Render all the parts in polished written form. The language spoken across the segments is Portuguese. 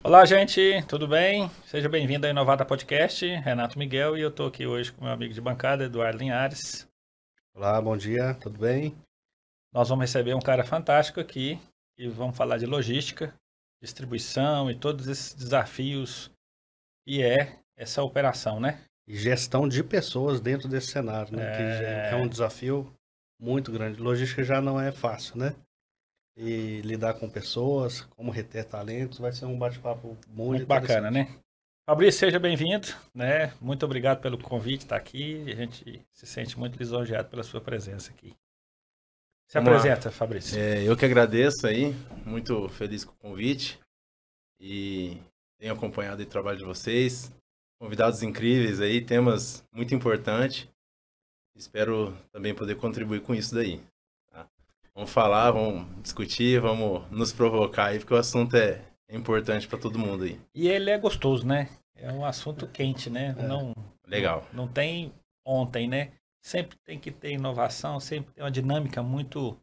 Olá, gente, tudo bem? Seja bem-vindo ao Inovada Podcast, Renato Miguel, e eu estou aqui hoje com meu amigo de bancada, Eduardo Linhares. Olá, bom dia, tudo bem? Nós vamos receber um cara fantástico aqui e vamos falar de logística, distribuição e todos esses desafios que é essa operação, né? E gestão de pessoas dentro desse cenário, né? Que já é um desafio muito grande. Logística já não é fácil, né? E lidar com pessoas, como reter talentos, vai ser um bate-papo muito bacana, né? Fabrício, seja bem-vindo, né? Muito obrigado pelo convite, estar aqui. A gente se sente muito lisonjeado pela sua presença aqui. Se apresenta, Fabrício. Eu que agradeço aí, muito feliz com o convite e tenho acompanhado o trabalho de vocês, convidados incríveis aí, temas muito importantes. Espero também poder contribuir com isso daí. Tá? Vamos falar, vamos discutir, vamos nos provocar aí, porque o assunto é importante para todo mundo aí. E ele é gostoso, né? É um assunto quente, né? Legal. Não tem ontem, né? Sempre tem que ter inovação, sempre tem uma dinâmica muito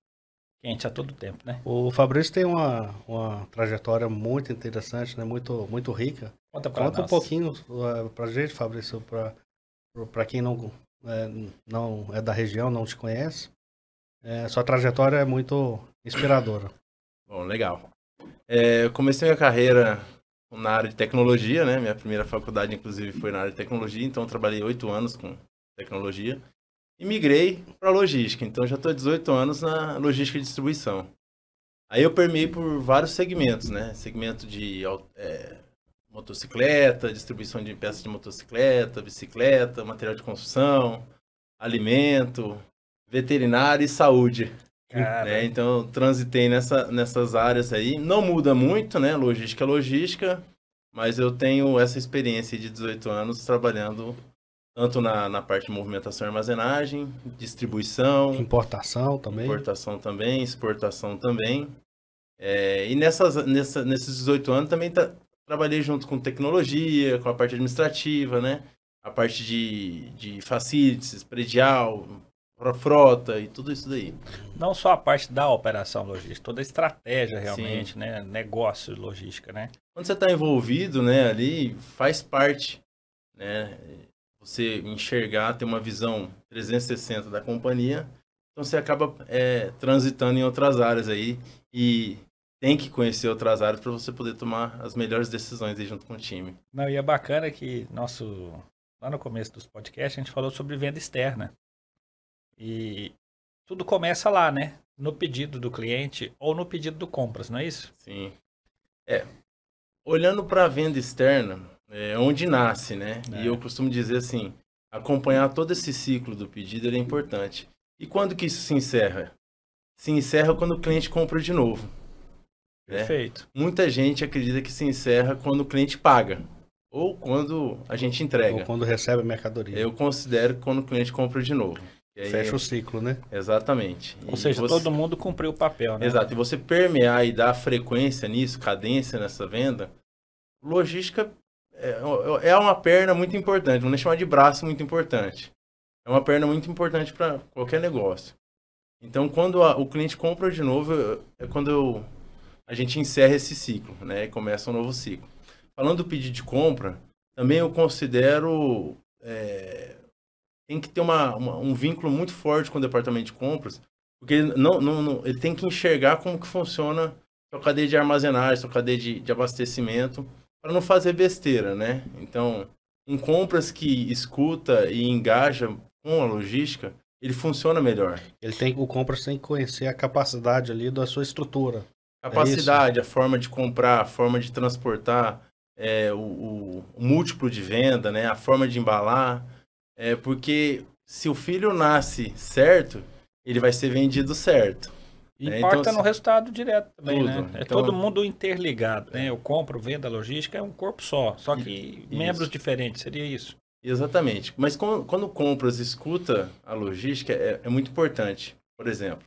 quente a todo tempo, né? O Fabrício tem uma trajetória muito interessante, né? Muito rica. Conta um pouquinho pra gente, Fabrício, para quem não é da região, não te conhece. Sua trajetória é muito inspiradora. Bom, legal. Eu comecei minha carreira na área de tecnologia, né? Minha primeira faculdade, inclusive, foi na área de tecnologia, então eu trabalhei 8 anos com tecnologia. E migrei para logística, então já estou há 18 anos na logística e distribuição. Aí eu permeei por vários segmentos, né? Segmento de motocicleta, distribuição de peças de motocicleta, bicicleta, material de construção, alimento, veterinário e saúde. Né? Então eu transitei nessas áreas aí. Não muda muito, né? Logística é logística, mas eu tenho essa experiência de 18 anos trabalhando tanto na parte de movimentação e armazenagem, distribuição. Importação também. Importação também, exportação também. E nesses 18 anos também trabalhei junto com tecnologia, com a parte administrativa, né? A parte de facilities, predial, frota e tudo isso daí. Não só a parte da operação logística, toda a estratégia realmente, sim, né? Negócio logística, né? Quando você está envolvido, né, ali, faz parte, né? Você enxergar, ter uma visão 360 da companhia, então você acaba transitando em outras áreas aí e tem que conhecer outras áreas para você poder tomar as melhores decisões aí junto com o time. Não, e é bacana que lá no começo dos podcasts a gente falou sobre venda externa e tudo começa lá, né? No pedido do cliente ou no pedido do compras, não é isso? Sim. Olhando para a venda externa, é onde nasce, né? E eu costumo dizer assim, acompanhar todo esse ciclo do pedido é importante. E quando que isso se encerra? Se encerra quando o cliente compra de novo. Perfeito. Né? Muita gente acredita que se encerra quando o cliente paga. Ou quando a gente entrega. Ou quando recebe a mercadoria. Eu considero quando o cliente compra de novo. Fecha o ciclo, né? Exatamente. Ou seja, todo mundo cumpriu o papel, né? Exato. E você permear e dar frequência nisso, cadência nessa venda, logística é uma perna muito importante. Vamos chamar de braço muito importante. É uma perna muito importante para qualquer negócio. Então, quando o cliente compra de novo, é quando a gente encerra esse ciclo, né? E começa um novo ciclo. Falando do pedido de compra, também eu considero tem que ter um vínculo muito forte com o departamento de compras, porque ele tem que enxergar como que funciona sua cadeia de armazenagem, sua cadeia de abastecimento, para não fazer besteira, né? Então, em compras que escuta e engaja com a logística, ele funciona melhor. O compras tem que conhecer a capacidade ali da sua estrutura. Capacidade, a forma de comprar, a forma de transportar, o múltiplo de venda, né? A forma de embalar. Porque se o filho nasce certo, ele vai ser vendido certo. Impacta no resultado direto também, tudo, né? É todo mundo interligado, né? Eu compro, vendo, a logística é um corpo só que membros diferentes, seria isso? Exatamente. Mas quando compras escuta a logística, é muito importante. Por exemplo,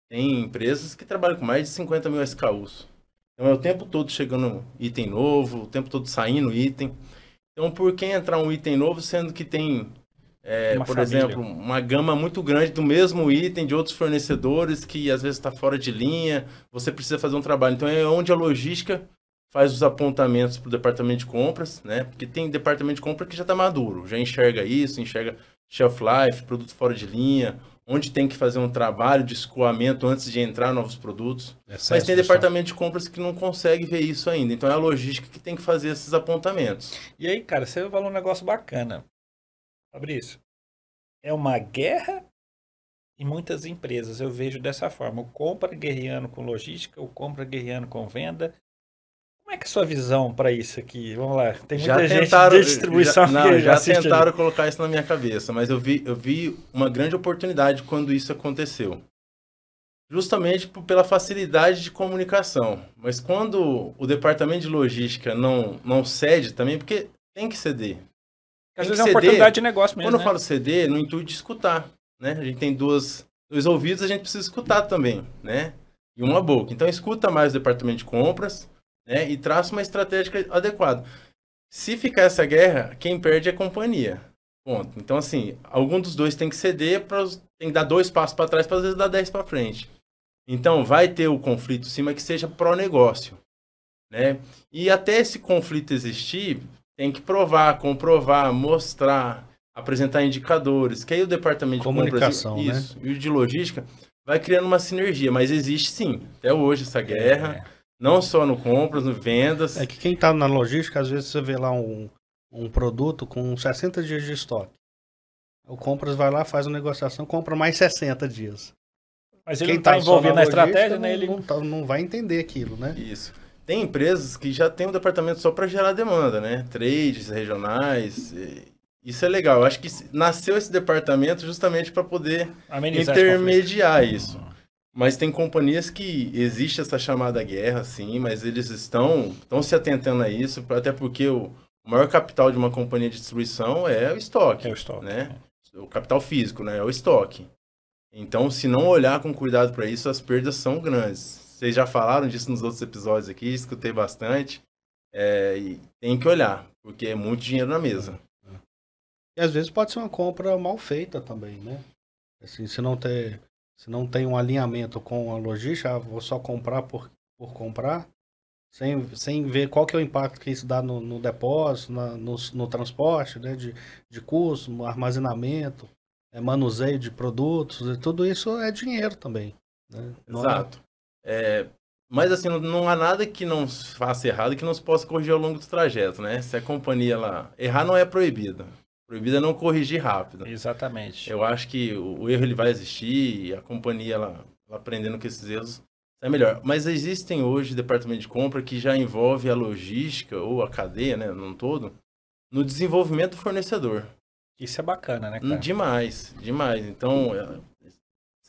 tem empresas que trabalham com mais de 50 mil SKUs. Então é o tempo todo chegando item novo, o tempo todo saindo item. Então por que entrar um item novo, sendo que tem... por exemplo, uma gama muito grande do mesmo item de outros fornecedores que às vezes está fora de linha, você precisa fazer um trabalho. Então é onde a logística faz os apontamentos para o departamento de compras, né? Porque tem departamento de compra que já está maduro, já enxerga isso, enxerga shelf life, produto fora de linha, onde tem que fazer um trabalho de escoamento antes de entrar novos produtos. Mas tem departamento de compras que não consegue ver isso ainda. Então é a logística que tem que fazer esses apontamentos. E aí, cara, você falou um negócio bacana. Fabrício, é uma guerra em muitas empresas. Eu vejo dessa forma. O compra guerreando com logística, o compra guerreando com venda. Como é que é a sua visão para isso aqui? Vamos lá. Tem muita gente de distribuição já tentaram colocar isso na minha cabeça, mas eu vi uma grande oportunidade quando isso aconteceu. Justamente pela facilidade de comunicação. Mas quando o departamento de logística não cede também, porque tem que ceder. Às vezes é uma oportunidade de negócio mesmo. Quando eu falo ceder, no intuito de escutar, né? A gente tem dois ouvidos, a gente precisa escutar também, né? E uma boca. Então escuta mais o departamento de compras, né? E traça uma estratégia adequada. Se ficar essa guerra, quem perde é a companhia. Ponto. Então, assim, algum dos dois tem que ceder, tem que dar 2 passos para trás para às vezes dar 10 para frente. Então, vai ter o conflito sim, mas que seja pró-negócio, né? E até esse conflito existir, tem que provar, comprovar, mostrar, apresentar indicadores, que aí o departamento de compras isso, né? E o de logística vai criando uma sinergia, mas existe sim, até hoje essa guerra, não só no compras, no vendas. É que quem está na logística, às vezes você vê lá um produto com 60 dias de estoque. O compras vai lá, faz uma negociação, compra mais 60 dias. Mas ele não está envolvido na estratégia, né? Ele não vai entender aquilo, né? Isso. Tem empresas que já tem um departamento só para gerar demanda, né? Trades regionais. Isso é legal. Eu acho que nasceu esse departamento justamente para poder intermediar isso. Mas tem companhias que existe essa chamada guerra, sim, mas eles estão se atentando a isso, até porque o maior capital de uma companhia de distribuição é o estoque. É o estoque. Né? O capital físico, né? É o estoque. Então, se não olhar com cuidado para isso, as perdas são grandes. Vocês já falaram disso nos outros episódios aqui, escutei bastante. E tem que olhar, porque é muito dinheiro na mesa. E às vezes pode ser uma compra mal feita também, né? Assim, se não tem um alinhamento com a logística, vou só comprar por comprar, sem ver qual que é o impacto que isso dá no depósito, no transporte, né? De custo, no armazenamento, manuseio de produtos, tudo isso é dinheiro também. Né? Exato. Mas assim, não há nada que não faça errado e que não se possa corrigir ao longo do trajeto, né? Se a companhia lá... Errar não é proibida. Proibida é não corrigir rápido. Exatamente. Eu acho que o erro ele vai existir e a companhia ela aprendendo com esses erros é melhor. Mas existem hoje departamento de compra que já envolve a logística ou a cadeia, né, num todo, no desenvolvimento do fornecedor. Isso é bacana, né, cara? Demais, demais. Então,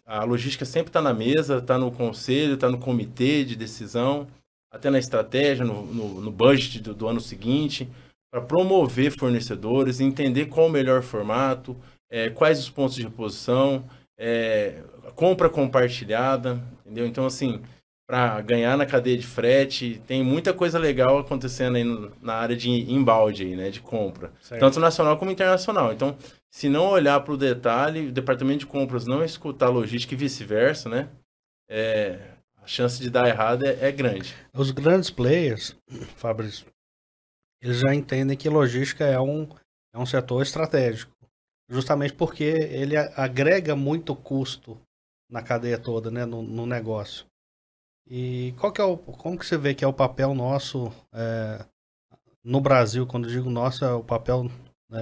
a logística sempre está na mesa, está no conselho, está no comitê de decisão, até na estratégia, no budget do ano seguinte, para promover fornecedores, entender qual o melhor formato, quais os pontos de reposição, compra compartilhada, entendeu? Então, assim, para ganhar na cadeia de frete, tem muita coisa legal acontecendo aí na área de embalde, aí, né, de compra, certo. Tanto nacional como internacional. Então, se não olhar para o detalhe, o departamento de compras não escutar logística e vice-versa, né, a chance de dar errado é grande. Os grandes players, Fabrício, eles já entendem que logística é um setor estratégico, justamente porque ele agrega muito custo na cadeia toda, né, no negócio. E como que você vê que é o papel nosso no Brasil? Quando eu digo nosso, é o papel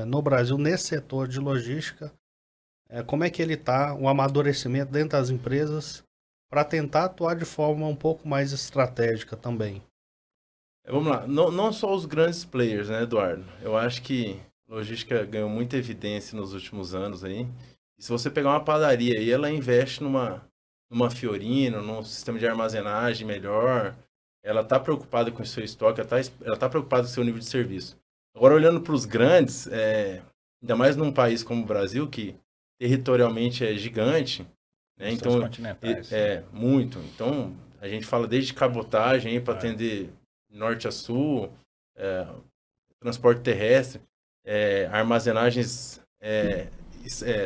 no Brasil nesse setor de logística. Como é que ele está, o amadurecimento dentro das empresas para tentar atuar de forma um pouco mais estratégica também? Vamos lá, não só os grandes players, né, Eduardo? Eu acho que logística ganhou muita evidência nos últimos anos aí. E se você pegar uma padaria aí, ela investe numa Fiorino, num sistema de armazenagem melhor. Ela está preocupada com o seu estoque, ela tá preocupada com o seu nível de serviço. Agora, olhando para os grandes, ainda mais num país como o Brasil, que territorialmente é gigante, né? Então, muito. Então, a gente fala desde cabotagem para atender norte a sul, transporte terrestre, armazenagens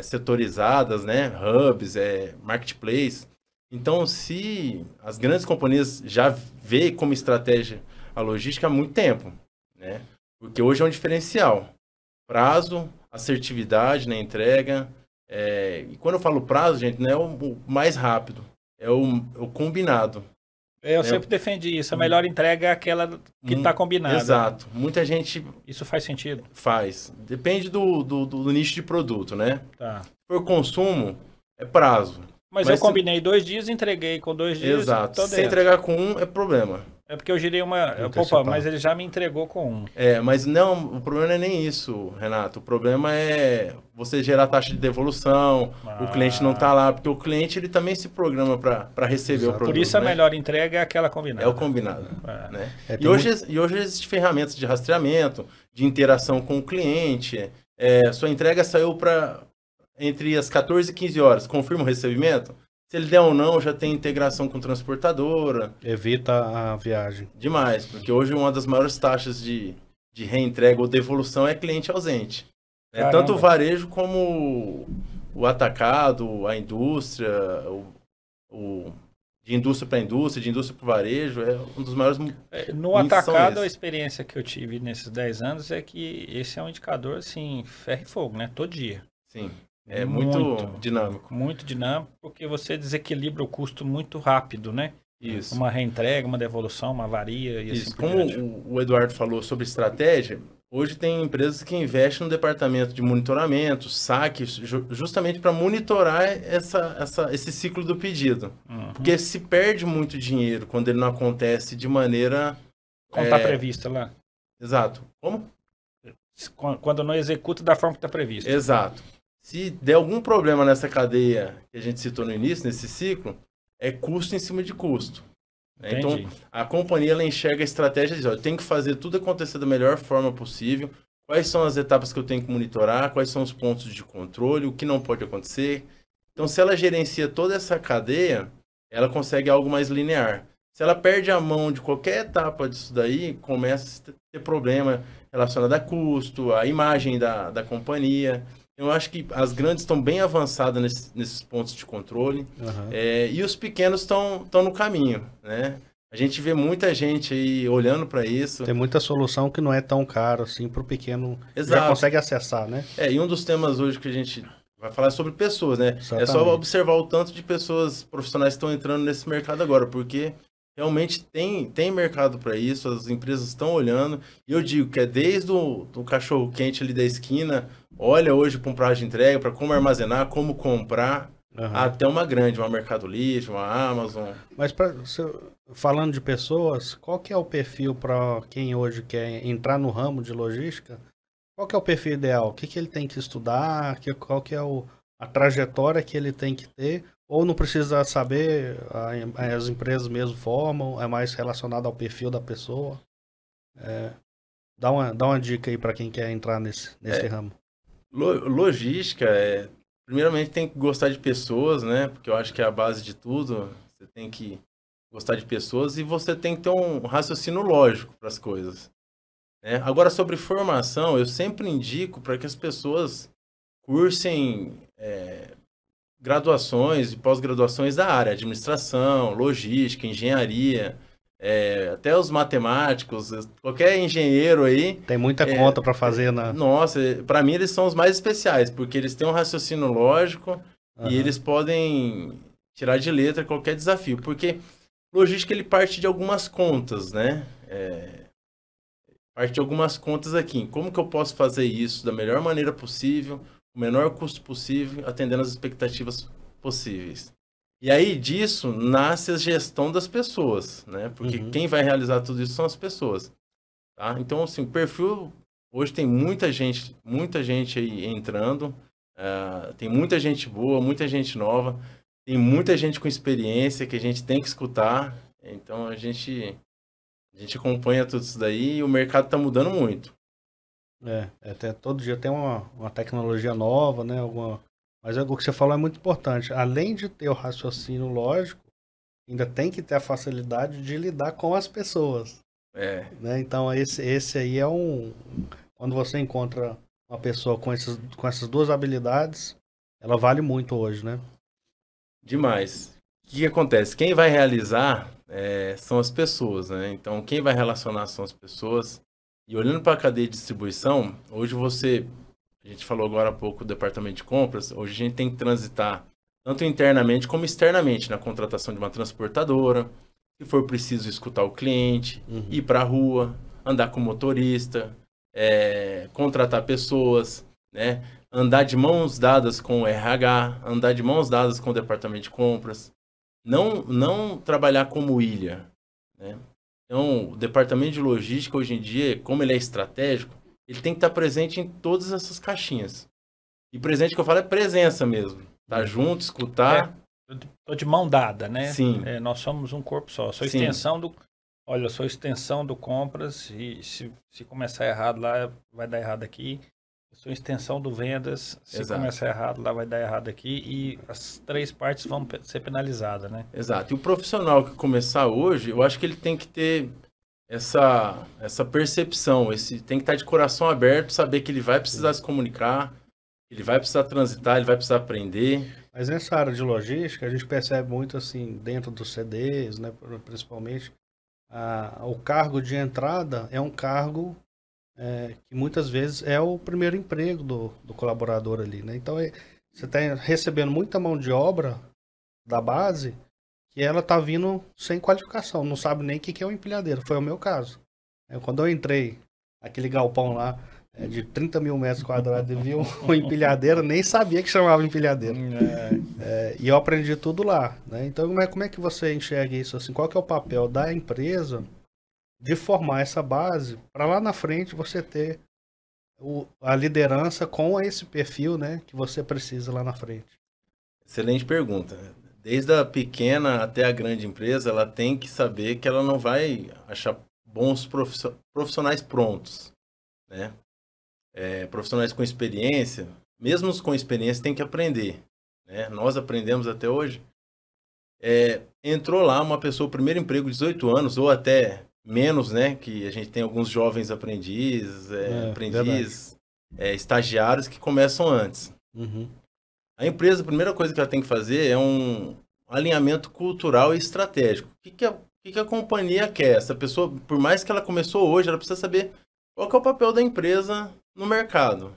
setorizadas, né? Hubs, marketplace. Então, se as grandes companhias já veem como estratégia a logística há muito tempo, né? Porque hoje é um diferencial. Prazo, assertividade na entrega. E quando eu falo prazo, gente, não é o mais rápido, é o combinado. Eu sempre defendi isso. A melhor entrega é aquela que está combinada. Exato. Muita gente... Isso faz sentido? Faz. Depende do nicho de produto, né? Tá. Por consumo, é prazo. Mas eu combinei 2 dias, entreguei com 2 dias. Exato. Se entregar com 1, é problema. É porque eu girei uma... Opa, mas ele já me entregou com 1. Mas não, o problema não é nem isso, Renato. O problema é você gerar taxa de devolução, o cliente não tá lá, porque o cliente ele também se programa para receber o produto. Por isso a melhor entrega é aquela combinada. É o combinado. Né? E hoje existem ferramentas de rastreamento, de interação com o cliente. Sua entrega saiu entre as 14 e 15 horas, confirma o recebimento? Se ele der ou não, já tem integração com transportadora. Evita a viagem. Demais, porque hoje uma das maiores taxas de reentrega ou devolução é cliente ausente. Tanto o varejo como o atacado, a indústria, de indústria para indústria, de indústria para varejo, é um dos maiores... No atacado, a experiência que eu tive nesses 10 anos é que esse é um indicador, assim, ferro e fogo, né? Todo dia. Sim. É muito dinâmico. Muito dinâmico, porque você desequilibra o custo muito rápido, né? Isso. Uma reentrega, uma devolução, uma avaria e isso. Assim Como o Eduardo falou sobre estratégia, hoje tem empresas que investem no departamento de monitoramento, saque, justamente para monitorar esse ciclo do pedido. Porque se perde muito dinheiro quando ele não acontece de maneira... Como está previsto lá. Exato. Como? Quando não executa da forma que está previsto. Exato. Se der algum problema nessa cadeia que a gente citou no início, nesse ciclo, é custo em cima de custo. Então, a companhia ela enxerga a estratégia e diz, eu tenho que fazer tudo acontecer da melhor forma possível, quais são as etapas que eu tenho que monitorar, quais são os pontos de controle, o que não pode acontecer. Então, se ela gerencia toda essa cadeia, ela consegue algo mais linear. Se ela perde a mão de qualquer etapa disso daí, começa a ter problema relacionado a custo, a imagem da companhia. Eu acho que as grandes estão bem avançadas nesses pontos de controle e os pequenos estão no caminho, né? A gente vê muita gente aí olhando para isso. Tem muita solução que não é tão caro assim para o pequeno. Já consegue acessar, né? E um dos temas hoje que a gente vai falar é sobre pessoas, né? Exatamente. É só observar o tanto de pessoas profissionais que estão entrando nesse mercado agora, porque realmente tem mercado para isso, as empresas estão olhando. E eu digo que é desde o cachorro quente ali da esquina, olha hoje para um prazo de entrega, para como armazenar, como comprar, até uma grande, uma Mercado Livre, uma Amazon. Mas falando de pessoas, qual que é o perfil para quem hoje quer entrar no ramo de logística? Qual que é o perfil ideal? O que ele tem que estudar? Qual que é a trajetória que ele tem que ter? Ou não precisa saber, as empresas mesmo formam, é mais relacionado ao perfil da pessoa? Dá uma dica aí para quem quer entrar nesse ramo. Logística, primeiramente tem que gostar de pessoas, né? Porque eu acho que é a base de tudo. Você tem que gostar de pessoas e você tem que ter um raciocínio lógico para as coisas. Né? Agora, sobre formação, eu sempre indico para que as pessoas cursem graduações e pós-graduações da área, administração, logística, engenharia, até os matemáticos, qualquer engenheiro aí... Tem muita conta para fazer na... Nossa, para mim eles são os mais especiais, porque eles têm um raciocínio lógico e eles podem tirar de letra qualquer desafio, porque logística ele parte de algumas contas, né? Parte de algumas contas aqui. Como que eu posso fazer isso da melhor maneira possível, o menor custo possível, atendendo as expectativas possíveis. E aí disso nasce a gestão das pessoas, né? Porque quem vai realizar tudo isso são as pessoas. Tá? Então, assim, o perfil, hoje tem muita gente aí entrando, tem muita gente boa, muita gente nova, tem muita gente com experiência que a gente tem que escutar. Então, a gente acompanha tudo isso daí e o mercado está mudando muito. Até todo dia tem uma tecnologia nova, né? Mas o que você falou é muito importante. Além de ter o raciocínio lógico, ainda tem que ter a facilidade de lidar com as pessoas. Né? Então, esse aí é quando você encontra uma pessoa com essas duas habilidades, ela vale muito hoje, né? Demais. O que acontece? Quem vai realizar são as pessoas, né? Então, quem vai relacionar são as pessoas. E olhando para a cadeia de distribuição, hoje a gente falou agora há pouco do departamento de compras, hoje a gente tem que transitar tanto internamente como externamente na contratação de uma transportadora, se for preciso escutar o cliente, ir para a rua, andar com o motorista, contratar pessoas, né? Andar de mãos dadas com o RH, andar de mãos dadas com o departamento de compras, não trabalhar como ilha, né? Então, o departamento de logística hoje em dia, como ele é estratégico, ele tem que estar presente em todas essas caixinhas. E presente que eu falo é presença mesmo. Tá junto, escutar. Tô de mão dada, né? Sim. Nós somos um corpo só. Sou extensão do... Olha, eu sou extensão do compras e se começar errado lá, vai dar errado aqui. Eu sou extensão do vendas. Se começar errado lá, vai dar errado aqui. E as 3 partes vão ser penalizadas, né? Exato. E o profissional que começar hoje, eu acho que ele tem que ter essa percepção. Tem que estar de coração aberto, saber que ele vai precisar se comunicar, ele vai precisar transitar, ele vai precisar aprender. Mas nessa área de logística, a gente percebe muito assim, dentro dos CDs, né, principalmente, o cargo de entrada é um cargo que muitas vezes é o primeiro emprego do colaborador ali, né? Então, você está recebendo muita mão de obra da base que ela está vindo sem qualificação, não sabe nem o que é um empilhadeiro. Foi o meu caso. Quando eu entrei, aquele galpão lá, de 30 mil metros quadrados, e vi um empilhadeiro, nem sabia que chamava empilhadeiro. E eu aprendi tudo lá, né? Então, como é que você enxerga isso? Assim, qual que é o papel da empresa de formar essa base para lá na frente você ter a liderança com esse perfil, né, que você precisa lá na frente? Excelente pergunta. Desde a pequena até a grande empresa, ela tem que saber que ela não vai achar bons profissionais prontos, né? Profissionais com experiência, mesmo os com experiência, tem que aprender, né? Nós aprendemos até hoje. Entrou lá uma pessoa, primeiro emprego, 18 anos, ou até menos, né? Que a gente tem alguns jovens aprendizes, estagiários que começam antes. A empresa, a primeira coisa que ela tem que fazer é um alinhamento cultural e estratégico. O que a companhia quer? Essa pessoa, por mais que ela começou hoje, ela precisa saber qual que é o papel da empresa no mercado,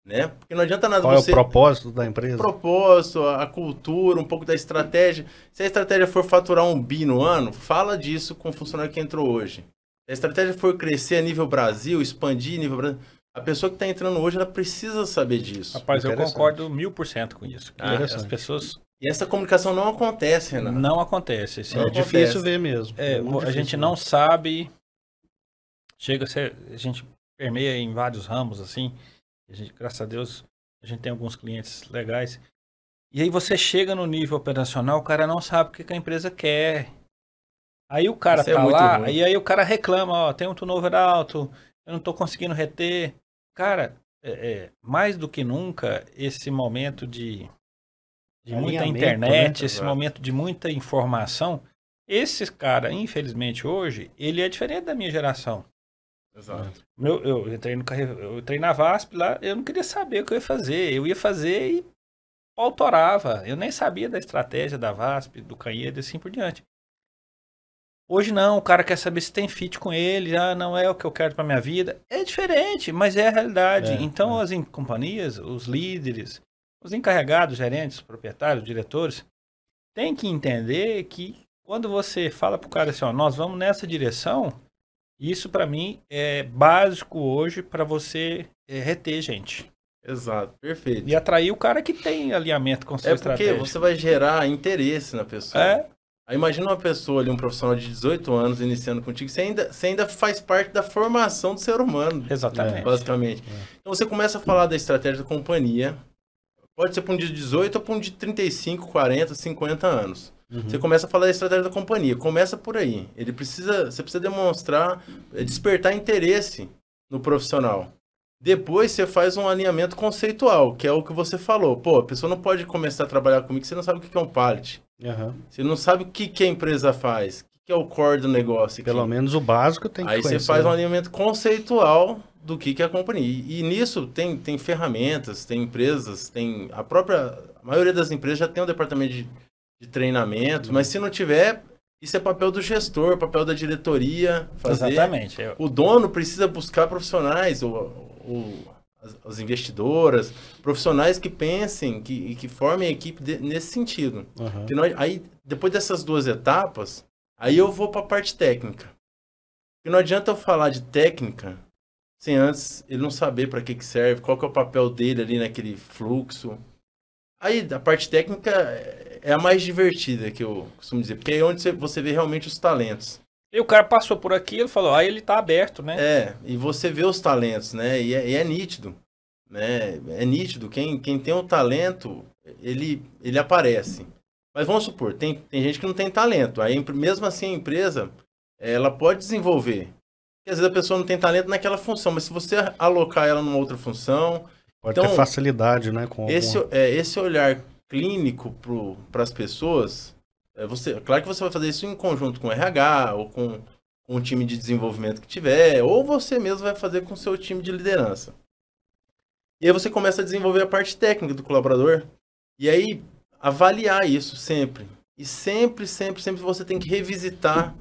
né? Porque não adianta nada Qual é o propósito da empresa? O propósito, a cultura, um pouco da estratégia. Se a estratégia for faturar 1 bi no ano, fala disso com o funcionário que entrou hoje. Se a estratégia for crescer a nível Brasil, expandir a nível Brasil, a pessoa que está entrando hoje, ela precisa saber disso. Rapaz, eu concordo 1000% com isso. As pessoas... E essa comunicação não acontece, Renato. Não acontece. É difícil ver mesmo. A gente não sabe... A gente permeia em vários ramos, assim. Graças a Deus, a gente tem alguns clientes legais. E aí você chega no nível operacional, o cara não sabe o que a empresa quer. Aí o cara tá lá, e aí o cara reclama, tem um turnover alto, eu não tô conseguindo reter. Cara, mais do que nunca, esse momento de muita internet, né? Esse momento de muita informação, esse cara, infelizmente, hoje, ele é diferente da minha geração. Exato. Eu entrei na VASP lá, eu não queria saber o que eu ia fazer. Eu ia fazer e autorava. Eu nem sabia da estratégia da VASP, do Canhedo e assim por diante. Hoje não, o cara quer saber se tem fit com ele, não é o que eu quero para minha vida. É diferente, mas é a realidade. Então as companhias, os líderes, os encarregados, gerentes, proprietários, diretores, têm que entender que quando você fala pro cara assim, nós vamos nessa direção, isso para mim é básico hoje para você reter gente. Exato, perfeito. E atrair o cara que tem alinhamento com sua estratégia. Porque você vai gerar interesse na pessoa. Aí imagina uma pessoa ali, um profissional de 18 anos iniciando contigo, você ainda faz parte da formação do ser humano. Exatamente. Basicamente. Então você começa a falar da estratégia da companhia, pode ser para um de 18 ou para um de 35, 40, 50 anos. Você começa a falar da estratégia da companhia. Começa por aí. Você precisa demonstrar, despertar interesse no profissional. Depois você faz um alinhamento conceitual, que é o que você falou. Pô, a pessoa não pode começar a trabalhar comigo se você não sabe o que é um pallet. Você não sabe o que a empresa faz, o que é o core do negócio. Pelo menos o básico tem que conhecer. Aí você faz um alinhamento conceitual do que é a companhia. E nisso tem ferramentas, tem empresas, a maioria das empresas já tem um departamento de treinamento, mas se não tiver, Isso é papel do gestor, papel da diretoria fazer. Exatamente. O dono precisa buscar profissionais, as investidoras, profissionais que pensem, que formem a equipe nesse sentido. Aí, depois dessas 2 etapas, aí eu vou para a parte técnica. Porque não adianta eu falar de técnica sem antes ele não saber para que serve, qual que é o papel dele ali naquele fluxo. Aí a parte técnica é a mais divertida, que eu costumo dizer, porque é onde você vê realmente os talentos. E o cara passou por aqui, ele falou, aí ele tá aberto, né? E você vê os talentos, né? E é nítido, né? É nítido, quem tem o talento, ele aparece. Mas vamos supor, tem gente que não tem talento, aí mesmo assim a empresa, ela pode desenvolver. Porque às vezes a pessoa não tem talento naquela função, mas se você alocar ela numa outra função... Pode ter facilidade, né? Com esse olhar clínico para as pessoas, claro que você vai fazer isso em conjunto com o RH, ou com o time de desenvolvimento que tiver, ou você mesmo vai fazer com o seu time de liderança. E aí você começa a desenvolver a parte técnica do colaborador, e aí avaliar isso sempre. E sempre você tem que revisitar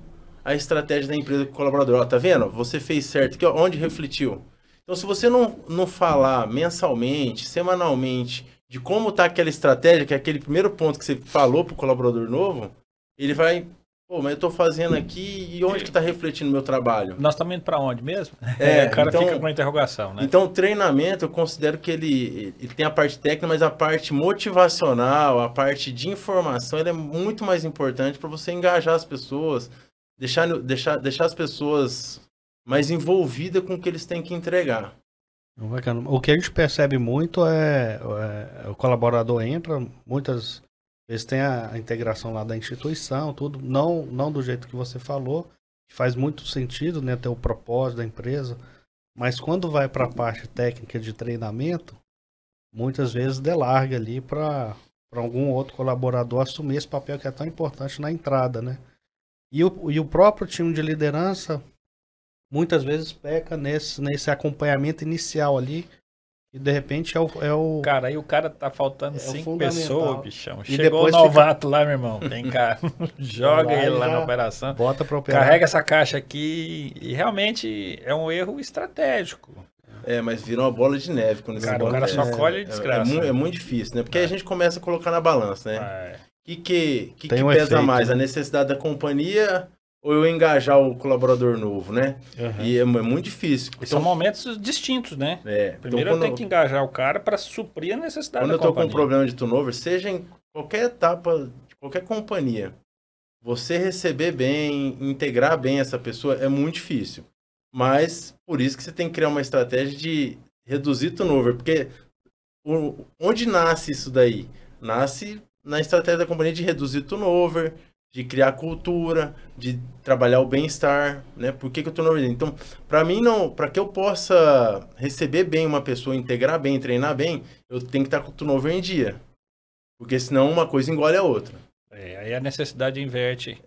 a estratégia da empresa com o colaborador. Ó, tá vendo? Você fez certo aqui, ó, onde refletiu. Então, se você não falar mensalmente, semanalmente, de como está aquela estratégia, que é aquele primeiro ponto que você falou para o colaborador novo, ele vai, mas eu estou fazendo aqui e onde que está refletindo o meu trabalho? Nós estamos indo para onde mesmo? O cara fica com a interrogação, né? Então, o treinamento, eu considero que ele tem a parte técnica, mas a parte motivacional, a parte de informação, ela é muito mais importante para você engajar as pessoas, deixar as pessoas mais envolvidas com o que eles têm que entregar. O que a gente percebe muito é o colaborador entra, muitas vezes tem a integração lá da instituição, tudo, não do jeito que você falou, que faz muito sentido, né, ter o propósito da empresa, mas quando vai para a parte técnica de treinamento, muitas vezes delarga ali para algum outro colaborador assumir esse papel que é tão importante na entrada, né? E o próprio time de liderança muitas vezes peca nesse acompanhamento inicial ali, e de repente é o... Cara, aí o cara tá faltando 5 pessoas, bichão. E chegou o novato lá, meu irmão. Vem cá, joga ele lá na operação. Bota pra operar. Carrega essa caixa aqui e realmente é um erro estratégico. Mas vira uma bola de neve. Quando o cara só colhe desgraça. É muito difícil, né? Porque aí a gente começa a colocar na balança, né? Que pesa efeito, mais? né? A necessidade da companhia ou eu engajar o colaborador novo, né? E é muito difícil. Então, são momentos distintos, né? Primeiro então, eu tenho que engajar o cara para suprir a necessidade da companhia. Quando eu tô com um problema de turnover, seja em qualquer etapa, de qualquer companhia, você receber bem, integrar bem essa pessoa é muito difícil. Mas, por isso que você tem que criar uma estratégia de reduzir turnover. Porque onde nasce isso daí? Nasce na estratégia da companhia de reduzir turnover, de criar cultura, de trabalhar o bem-estar, né? Por que eu tô no... Então, para mim, para que eu possa receber bem uma pessoa, integrar bem, treinar bem, eu tenho que estar com o turnover em dia. Porque senão uma coisa engole a outra. Aí a necessidade inverte.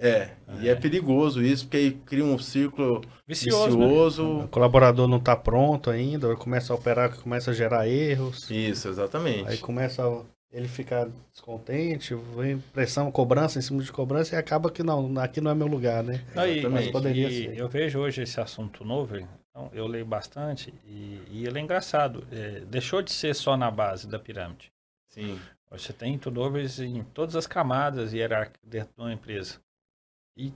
E é perigoso isso, porque aí cria um círculo vicioso. Né? O colaborador não está pronto ainda, começa a operar, começa a gerar erros. Isso, exatamente. Aí começa ele ficar descontente, vem pressão, cobrança em cima de cobrança e acaba que não, aqui não é meu lugar, né? Mas poderia ser. Eu vejo hoje esse assunto novo, então eu leio bastante e ele é engraçado. Deixou de ser só na base da pirâmide. Sim. Você tem turnovers em todas as camadas hierárquicas dentro de uma empresa. E,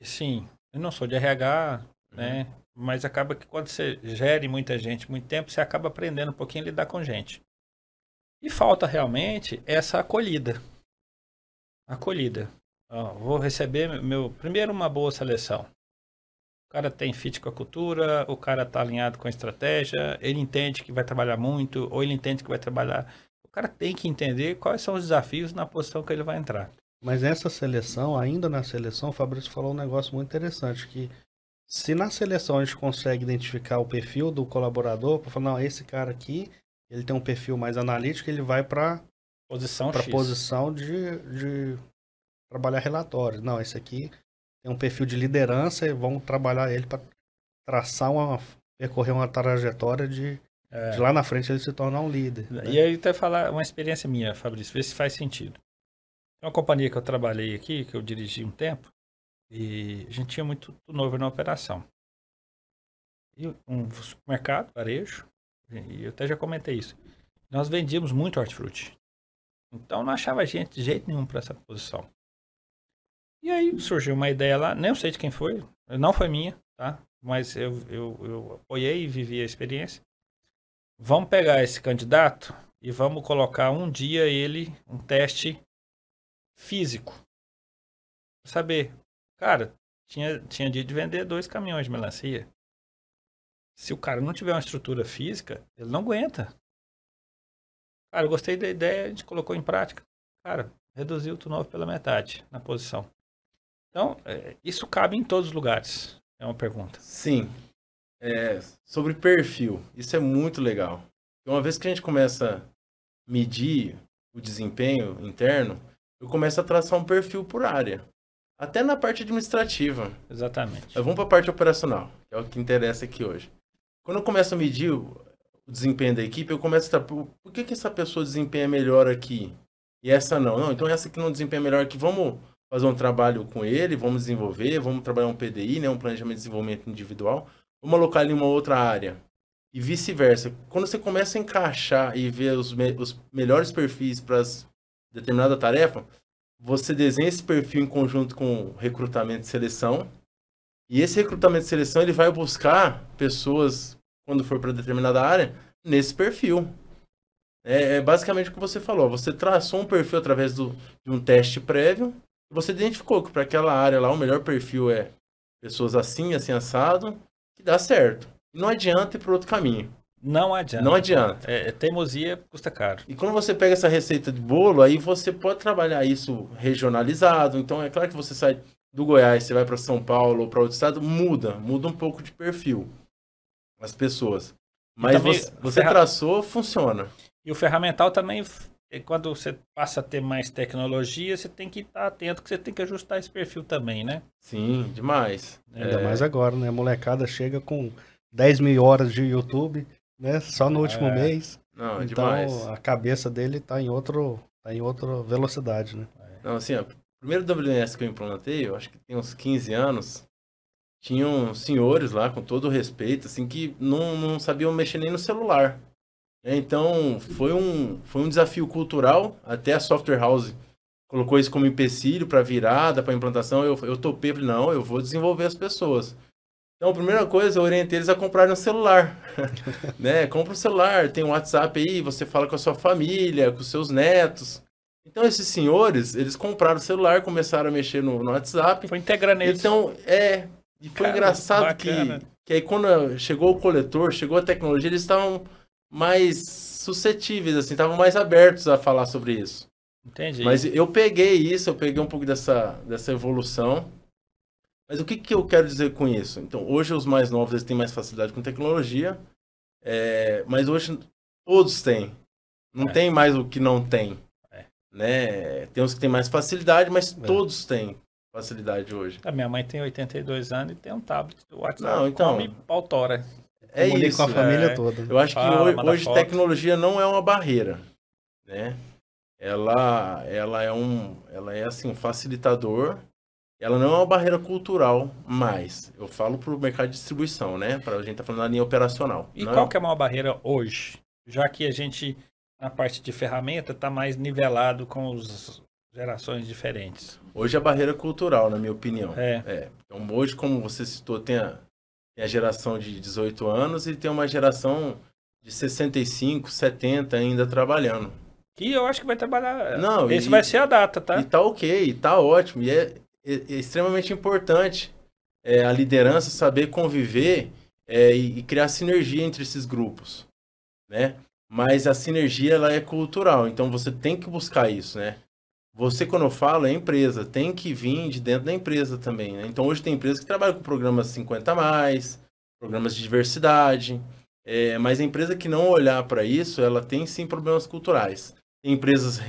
sim, eu não sou de RH, né? Mas acaba que quando você gere muita gente, muito tempo, você acaba aprendendo um pouquinho a lidar com gente. E falta realmente essa acolhida. Vou receber primeiro uma boa seleção. O cara tem fit com a cultura, o cara está alinhado com a estratégia, ele entende que vai trabalhar muito, ou ele entende que vai trabalhar... O cara tem que entender quais são os desafios na posição que ele vai entrar. Mas essa seleção, ainda na seleção, o Fabrício falou um negócio muito interessante, que se na seleção a gente consegue identificar o perfil do colaborador, para falar, não, esse cara aqui, ele tem um perfil mais analítico, ele vai para posição de trabalhar relatórios. Não, esse aqui tem um perfil de liderança e vamos trabalhar ele para percorrer uma trajetória de lá na frente ele se tornar um líder. E aí até falar uma experiência minha, Fabrício, ver se faz sentido. Uma companhia que eu trabalhei aqui, que eu dirigi um tempo, e a gente tinha muito novo na operação. E um supermercado, varejo, e eu até já comentei isso. Nós vendíamos muito hortifruti. Então não achava gente de jeito nenhum para essa posição. E aí surgiu uma ideia lá, nem eu sei de quem foi, não foi minha, tá? Mas eu apoiei e vivi a experiência. Vamos pegar esse candidato e vamos colocar um dia ele, um teste físico. Pra saber, cara, tinha dia de vender 2 caminhões de melancia. Se o cara não tiver uma estrutura física, ele não aguenta. Cara, eu gostei da ideia, a gente colocou em prática. Cara, reduziu o turnover pela metade na posição. Então, isso cabe em todos os lugares. É uma pergunta. Sim. Sobre perfil, isso é muito legal. Uma vez que a gente começa a medir o desempenho interno, eu começo a traçar um perfil por área. Até na parte administrativa. Exatamente. Vamos para a parte operacional, que é o que interessa aqui hoje. Quando eu começo a medir o desempenho da equipe, eu começo a estar, por que essa pessoa desempenha melhor aqui e essa não? Não, então essa que não desempenha melhor aqui, vamos fazer um trabalho com ele, vamos desenvolver, vamos trabalhar um PDI, né, um planejamento de desenvolvimento individual, vamos alocar ele em uma outra área. E vice-versa. Quando você começa a encaixar e ver os melhores perfis para determinada tarefa, você desenha esse perfil em conjunto com recrutamento e seleção. E esse recrutamento e seleção ele vai buscar pessoas, quando for para determinada área, nesse perfil. É basicamente o que você falou. Você traçou um perfil através de um teste prévio. E você identificou que para aquela área lá o melhor perfil é pessoas assim, assim, assado, que dá certo. E não adianta ir para outro caminho. Não adianta. Não adianta. Teimosia custa caro. E quando você pega essa receita de bolo, aí você pode trabalhar isso regionalizado. Então, é claro que você sai do Goiás, você vai para São Paulo ou para outro estado, muda um pouco de perfil as pessoas. Mas você traçou, funciona. E o ferramental também, quando você passa a ter mais tecnologia, você tem que estar atento que você tem que ajustar esse perfil também, né? Sim, demais. Ainda mais agora, né? A molecada chega com 10 mil horas de YouTube, né? Só no último mês. Não, então demais. A cabeça dele tá em outra velocidade, né? Não, assim, o primeiro WMS que eu implantei, eu acho que tem uns 15 anos, tinham senhores lá, com todo o respeito, assim, que não sabiam mexer nem no celular. Então, foi um desafio cultural, até a Software House colocou isso como empecilho para virada, para implantação, eu topei, falei, não, eu vou desenvolver as pessoas. Então, a primeira coisa, eu orientei eles a comprarem um celular, né? Compra um celular, tem um WhatsApp aí, você fala com a sua família, com os seus netos. Então, esses senhores, eles compraram o celular, começaram a mexer no WhatsApp. Foi integrando eles. Então, e foi engraçado que aí quando chegou o coletor, chegou a tecnologia, eles estavam mais suscetíveis, assim, estavam mais abertos a falar sobre isso. Entendi. Mas eu peguei um pouco dessa evolução. Mas o que eu quero dizer com isso? Então, hoje os mais novos eles têm mais facilidade com tecnologia, mas hoje todos têm. Não tem mais o que não tem. Né? Tem uns que têm mais facilidade, mas todos têm facilidade hoje. A minha mãe tem 82 anos e tem um tablet do WhatsApp. Não, então, come pautora. É isso. Com a família toda. Eu acho que hoje tecnologia não é uma barreira, né? Ela é assim, um facilitador. Ela não é uma barreira cultural mais. Eu falo para o mercado de distribuição, né? Para a gente tá falando da linha operacional. E qual que é a maior barreira hoje? Já que a gente, na parte de ferramenta, está mais nivelado com as gerações diferentes. Hoje é a barreira cultural, na minha opinião. Então, hoje, como você citou, tem a geração de 18 anos e tem uma geração de 65, 70 ainda trabalhando. Que eu acho que vai trabalhar... Não, esse vai ser a data, tá? E tá ok, tá ótimo. E é extremamente importante a liderança saber conviver e criar sinergia entre esses grupos, né? Mas a sinergia, ela é cultural, então você tem que buscar isso, né? Você, quando eu falo, é empresa, tem que vir de dentro da empresa também, né? Então, hoje tem empresas que trabalham com programas 50+, programas de diversidade, mas a empresa que não olhar para isso, ela tem sim problemas culturais. Tem empresas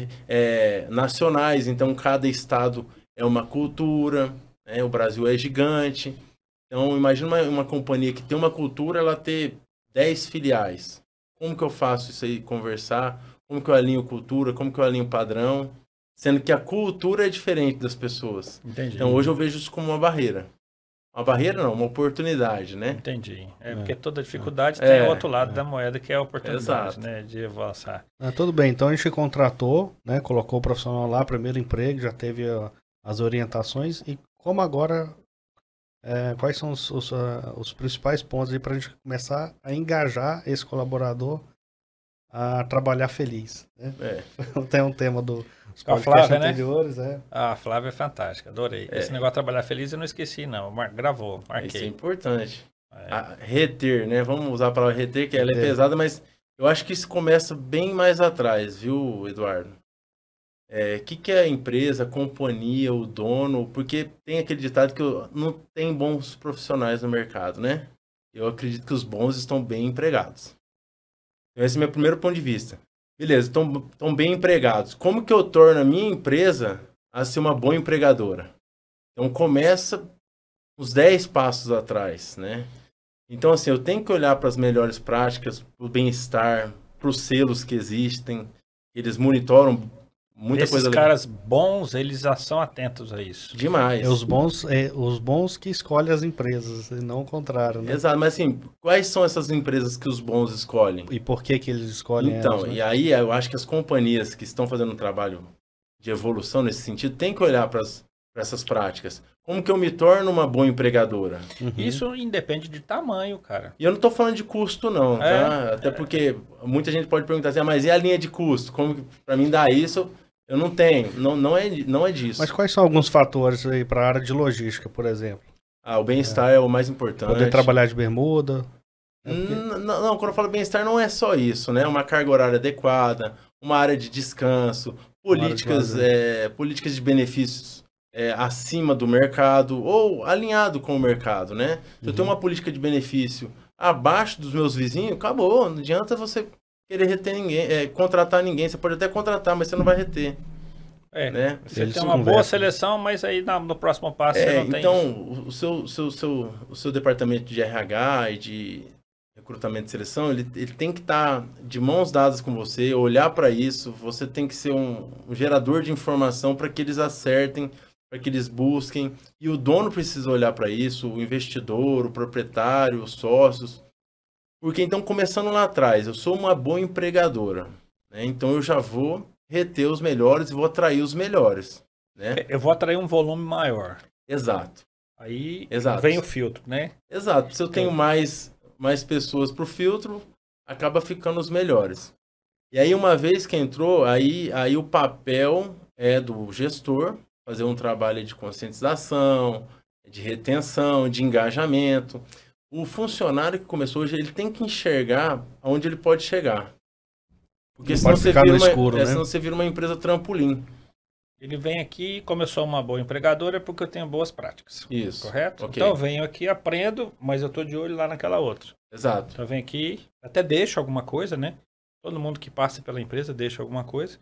nacionais, então cada estado é uma cultura, né? O Brasil é gigante. Então, imagina uma companhia que tem uma cultura, ela ter 10 filiais. Como que eu faço isso aí, conversar? Como que eu alinho cultura? Como que eu alinho padrão? sendo que a cultura é diferente das pessoas. Entendi. Então, hoje eu vejo isso como uma barreira. Uma barreira não, uma oportunidade, né? Entendi. Porque toda dificuldade tem o outro lado da moeda, que é a oportunidade, Exato. né, de avançar. Tudo bem, então a gente contratou, né, colocou o profissional lá, primeiro emprego, já teve as orientações. E como agora, quais são os principais pontos aí para a gente começar a engajar esse colaborador a trabalhar feliz, né? Tem um tema dos podcasts anteriores, né? A Flávia é fantástica, adorei. Esse negócio de trabalhar feliz eu não esqueci, não. Gravou, marquei. Isso é importante. Reter, né? Vamos usar a palavra reter, que ela é pesada, mas eu acho que isso começa bem mais atrás, viu, Eduardo? Que é a empresa, a companhia, o dono? Porque tem aquele ditado que não tem bons profissionais no mercado, né? Eu acredito que os bons estão bem empregados. Então, esse é o meu primeiro ponto de vista. Beleza, estão bem empregados. Como que eu torno a minha empresa a ser uma boa empregadora? Então, começa uns 10 passos atrás, né? Então, assim, eu tenho que olhar para as melhores práticas, para o bem-estar, para os selos que existem. Eles monitoram muita coisa legal. Esses caras bons, eles já são atentos a isso. Demais. Os bons que escolhem as empresas, e não o contrário, né? Exato, mas assim, quais são essas empresas que os bons escolhem? E por que eles escolhem Então, elas, né? E aí eu acho que as companhias que estão fazendo um trabalho de evolução nesse sentido têm que olhar para essas práticas. Como que eu me torno uma boa empregadora? Isso independe de tamanho, cara. E eu não estou falando de custo, não, tá? Até porque muita gente pode perguntar assim, mas e a linha de custo? Como que para mim dar isso? Eu não tenho, não é disso. Mas quais são alguns fatores aí para a área de logística, por exemplo? O bem-estar é o mais importante. Poder trabalhar de bermuda. Não, quando eu falo bem-estar não é só isso, né? Uma carga horária adequada, uma área de descanso, políticas de benefícios acima do mercado ou alinhado com o mercado, né? Se eu tenho uma política de benefício abaixo dos meus vizinhos, acabou. Não adianta você querer reter ninguém, contratar ninguém. Você pode até contratar, mas você não vai reter. Né? Você tem uma boa seleção, mas aí no próximo passo você não tem então, o seu departamento de RH e de recrutamento e seleção, ele tem que estar de mãos dadas com você, olhar para isso. Você tem que ser um gerador de informação para que eles acertem, para que eles busquem. E o dono precisa olhar para isso, o investidor, o proprietário, os sócios. Porque então, começando lá atrás, eu sou uma boa empregadora, né? Então eu já vou reter os melhores e vou atrair os melhores, né? Eu vou atrair um volume maior. Exato. Aí vem o filtro, né? Exato. Se eu tenho mais pessoas para o filtro, acaba ficando os melhores. E aí, uma vez que entrou, aí o papel é do gestor fazer um trabalho de conscientização, de retenção, de engajamento. O funcionário que começou hoje, ele tem que enxergar aonde ele pode chegar. Porque senão você vira uma empresa trampolim. Ele vem aqui, como eu sou uma boa empregadora, é porque eu tenho boas práticas. Isso. Correto? Okay. Então eu venho aqui, aprendo, mas eu estou de olho lá naquela outra. Exato. Então eu venho aqui, até deixo alguma coisa, né? Todo mundo que passa pela empresa deixa alguma coisa.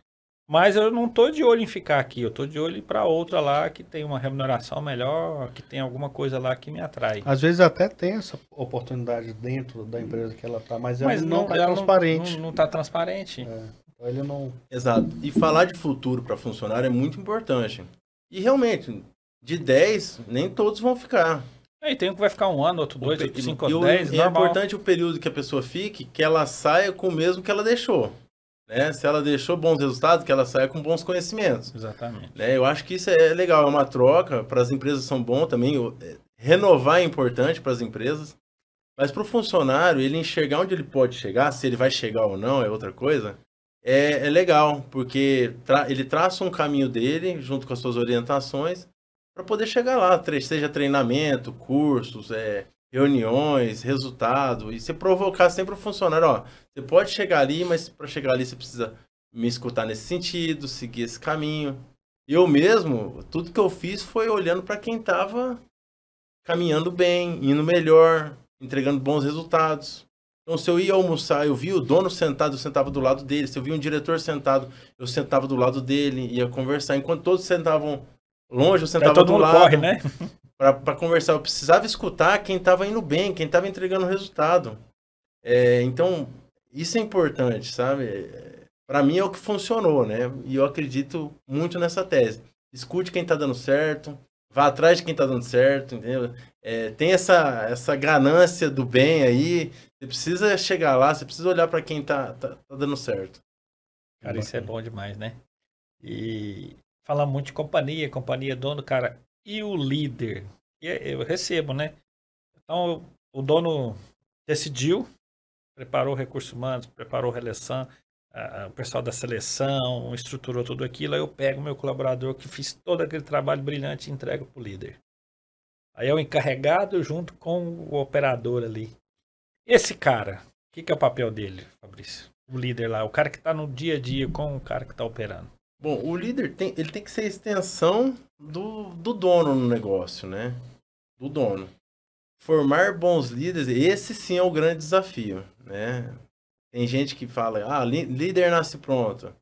Mas eu não estou de olho em ficar aqui, eu estou de olho para outra lá que tem uma remuneração melhor, que tem alguma coisa lá que me atrai. Às vezes até tem essa oportunidade dentro da empresa que ela está, mas ela não está transparente. Não está transparente. Ele não... Exato. E falar de futuro para funcionário é muito importante. E realmente, de 10, nem todos vão ficar. E tem um que vai ficar 1 ano, outro 2, outro 5, outro 10, normal. É importante o período que a pessoa fique, que ela saia com o mesmo que ela deixou. Né? Se ela deixou bons resultados, que ela saia com bons conhecimentos. Exatamente. Né? Eu acho que isso é legal, é uma troca. Para as empresas são bom também. Renovar é importante para as empresas. Mas para o funcionário, ele enxergar onde ele pode chegar, se ele vai chegar ou não, é outra coisa. É legal, porque ele traça um caminho dele, junto com as suas orientações, para poder chegar lá, seja treinamento, cursos, reuniões, resultado, e você provocar sempre o funcionário, você pode chegar ali, mas para chegar ali você precisa me escutar nesse sentido, seguir esse caminho. Eu mesmo, tudo que eu fiz foi olhando para quem estava caminhando bem, indo melhor, entregando bons resultados. Então, se eu ia almoçar, eu via o dono sentado, eu sentava do lado dele. Se eu via um diretor sentado, eu sentava do lado dele, ia conversar. Enquanto todos sentavam longe, eu sentava do lado. Corre, né? Para conversar. Eu precisava escutar quem estava indo bem, quem estava entregando resultado. Então, isso é importante, sabe? para mim é o que funcionou, né? E eu acredito muito nessa tese. Escute quem tá dando certo, vá atrás de quem tá dando certo, entendeu? Tem essa ganância do bem aí, você precisa chegar lá, você precisa olhar para quem tá dando certo. Cara, isso é bom demais, né? E fala muito de companhia dono, cara, e o líder? Eu recebo, né? Então, o dono decidiu, preparou recursos humanos, preparou relação, o pessoal da seleção, estruturou tudo aquilo, aí eu pego o meu colaborador que fiz todo aquele trabalho brilhante e entrego para o líder. Aí é o encarregado junto com o operador ali. Esse cara, o que é o papel dele, Fabrício? O líder lá, o cara que está no dia a dia com o cara que está operando. Bom, o líder ele tem que ser a extensão do dono no negócio, né? Do dono. Formar bons líderes, esse sim é o grande desafio, né? Tem gente que fala, líder nasce pronto.